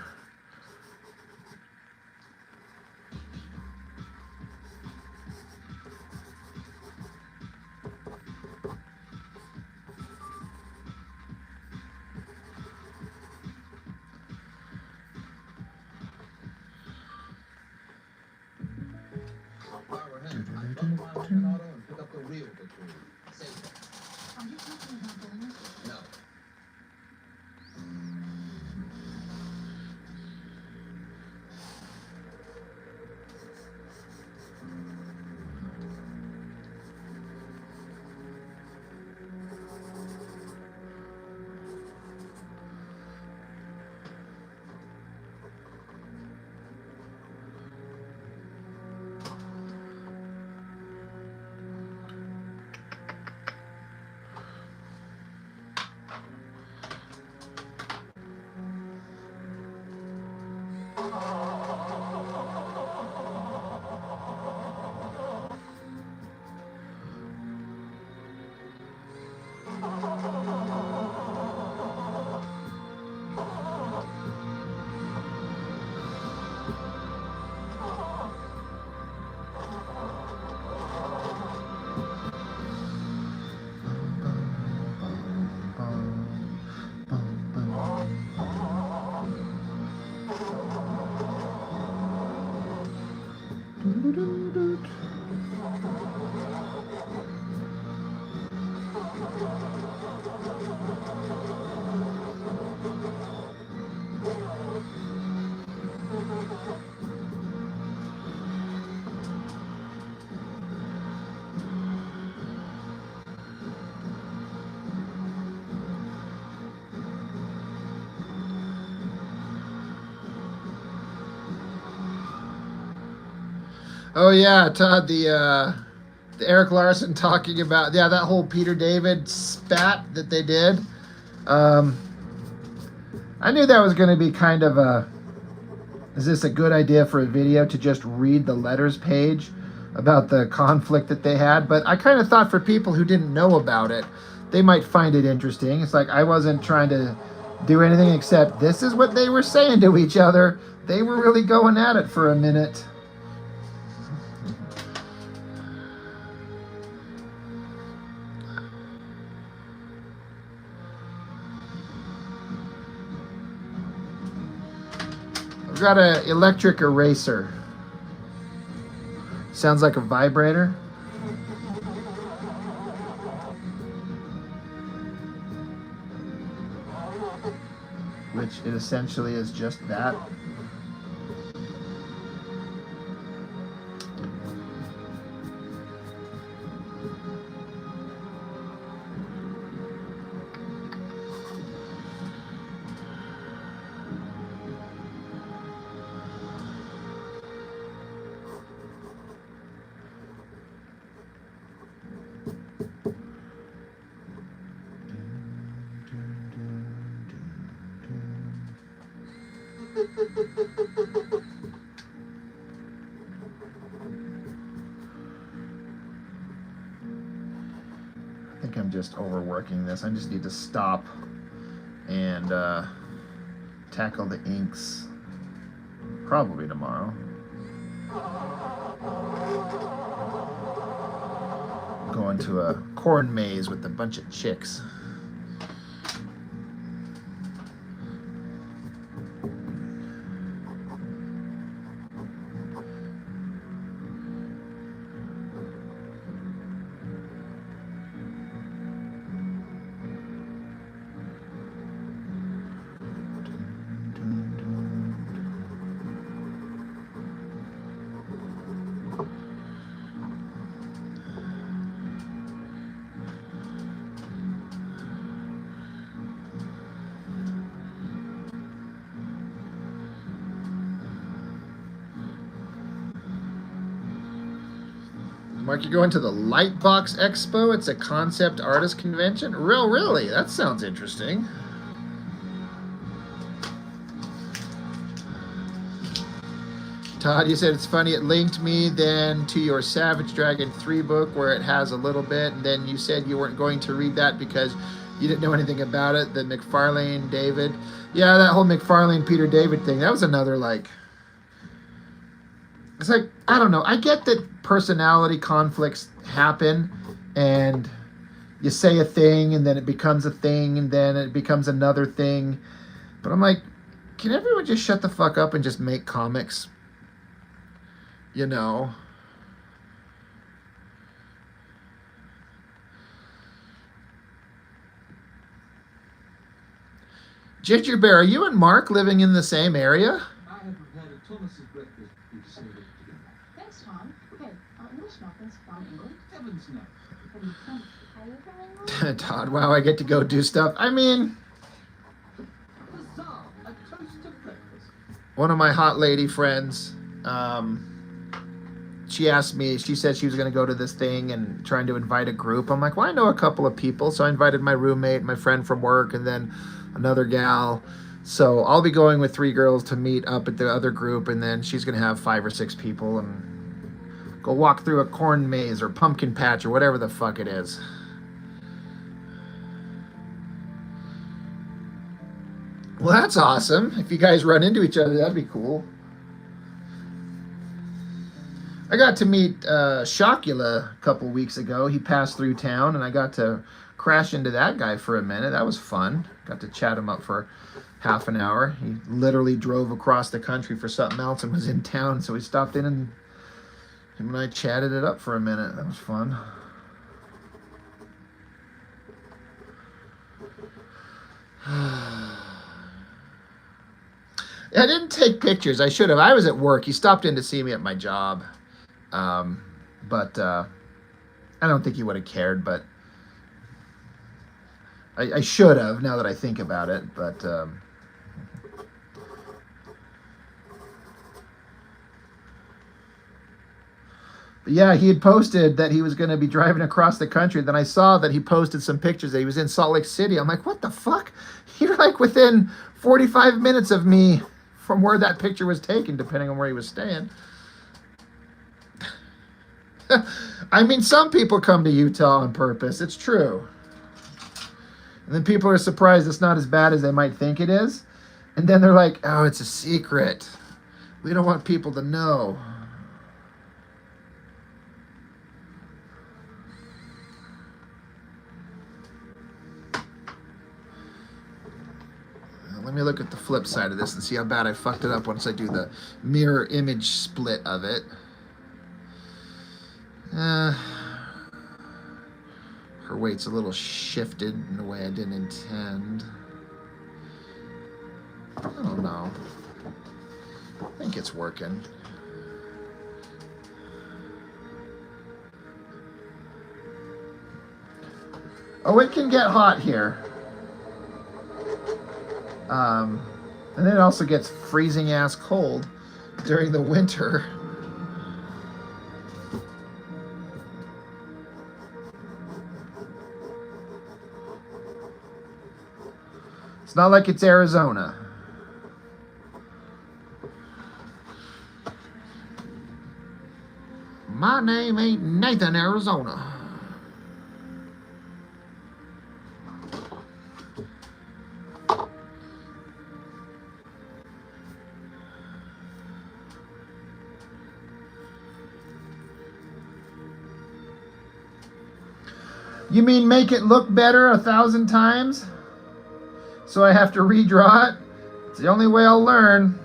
While we're ahead, I drop by Open Auto and pick up the real Victory. Save it. Are you talking about Bowman? No. Oh yeah, Todd, the Eric Larson talking about that whole Peter David spat that they did. I knew that was going to be kind of a. Is this a good idea for a video to just read the letters page about the conflict that they had? But I kind of thought for people who didn't know about it, they might find it interesting. It's like I wasn't trying to do anything except this is what they were saying to each other. They were really going at it for a minute. I've got an electric eraser. Sounds like a vibrator. Which it essentially is just that. I think I'm just overworking this. I just need to stop and tackle the inks probably tomorrow. Going to a corn maze with a bunch of chicks. Mark, you're going to the Lightbox Expo? It's a concept artist convention? Really? That sounds interesting. Todd, you said it's funny. It linked me then to your Savage Dragon 3 book where it has a little bit, and then you said you weren't going to read that because you didn't know anything about it. The McFarlane David. Yeah, that whole McFarlane Peter David thing. That was another, like... It's like, I don't know. I get that personality conflicts happen and you say a thing and then it becomes a thing and then it becomes another thing. But I'm like, can everyone just shut the fuck up and just make comics? You know? Ginger Bear, are you and Mark living in the same area? I have prepared a Thomas's breakfast. We just saved it together. Thanks, Tom. Hey, English muffins from England? Heavens no. From the French. Are you from England? Todd, wow, I get to go do stuff. I mean, Huzzah! A toast to breakfast. one of my hot lady friends, she asked me, she said she was going to go to this thing and trying to invite a group. I'm like, well, I know a couple of people. So I invited my roommate, my friend from work, and then another gal. So I'll be going with 3 girls to meet up at the other group, and then she's going to have 5 or 6 people and go walk through a corn maze or pumpkin patch or whatever the fuck it is. Well, that's awesome. If you guys run into each other, that'd be cool. I got to meet Shocula a couple weeks ago. He passed through town, and I got to crash into that guy for a minute. That was fun. Got to chat him up for half an hour. He literally drove across the country for something else and was in town, so we stopped in and him and I chatted it up for a minute. That was fun. I didn't take pictures. I should have. I was at work. He stopped in to see me at my job. But I don't think he would have cared, but I should have, now that I think about it, but Yeah, he had posted that he was going to be driving across the country. Then I saw that he posted some pictures that he was in Salt Lake City. I'm like, what the fuck? You're like within 45 minutes of me from where that picture was taken, depending on where he was staying. I mean, some people come to Utah on purpose. It's true. And then people are surprised it's not as bad as they might think it is. And then they're like, oh, it's a secret. We don't want people to know. Let me look at the flip side of this and see how bad I fucked it up once I do the mirror image split of it. Her weight's a little shifted in a way I didn't intend. I don't know. I think it's working. Oh, it can get hot here. And then it also gets freezing ass cold during the winter. It's not like it's Arizona. My name ain't Nathan, Arizona. You mean make it look better 1,000 times? So I have to redraw it? It's the only way I'll learn.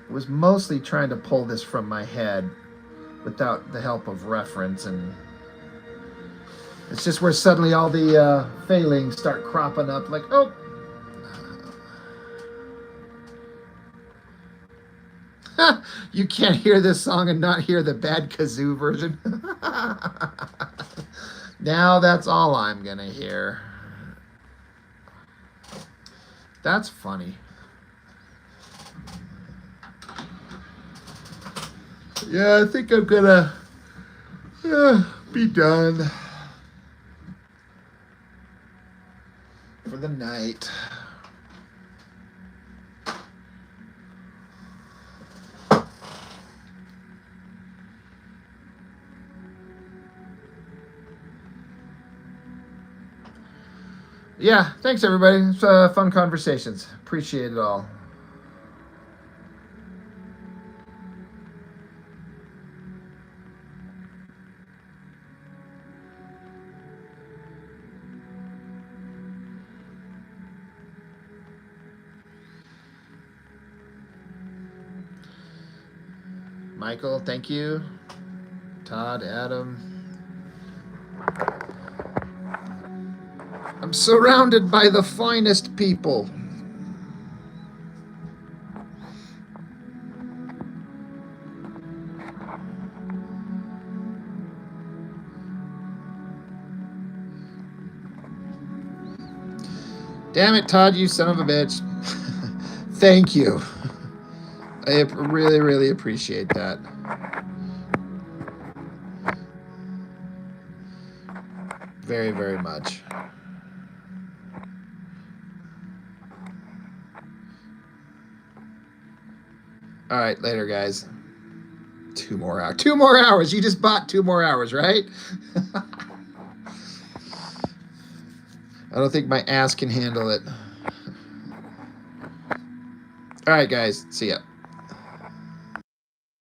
Was mostly trying to pull this from my head without the help of reference, and it's just where suddenly all the failings start cropping up like, oh, you can't hear this song and not hear the bad kazoo version. Now that's all I'm gonna hear. That's funny. Yeah, I think I'm gonna be done for the night. Yeah, thanks everybody. It's fun conversations. Appreciate it all. Michael, thank you. Todd, Adam. I'm surrounded by the finest people. Damn it, Todd, you son of a bitch. Thank you. I really, really appreciate that. Very, very much. All right, later, guys. 2 more hours. 2 more hours. You just bought 2 more hours, right? I don't think my ass can handle it. All right, guys. See ya.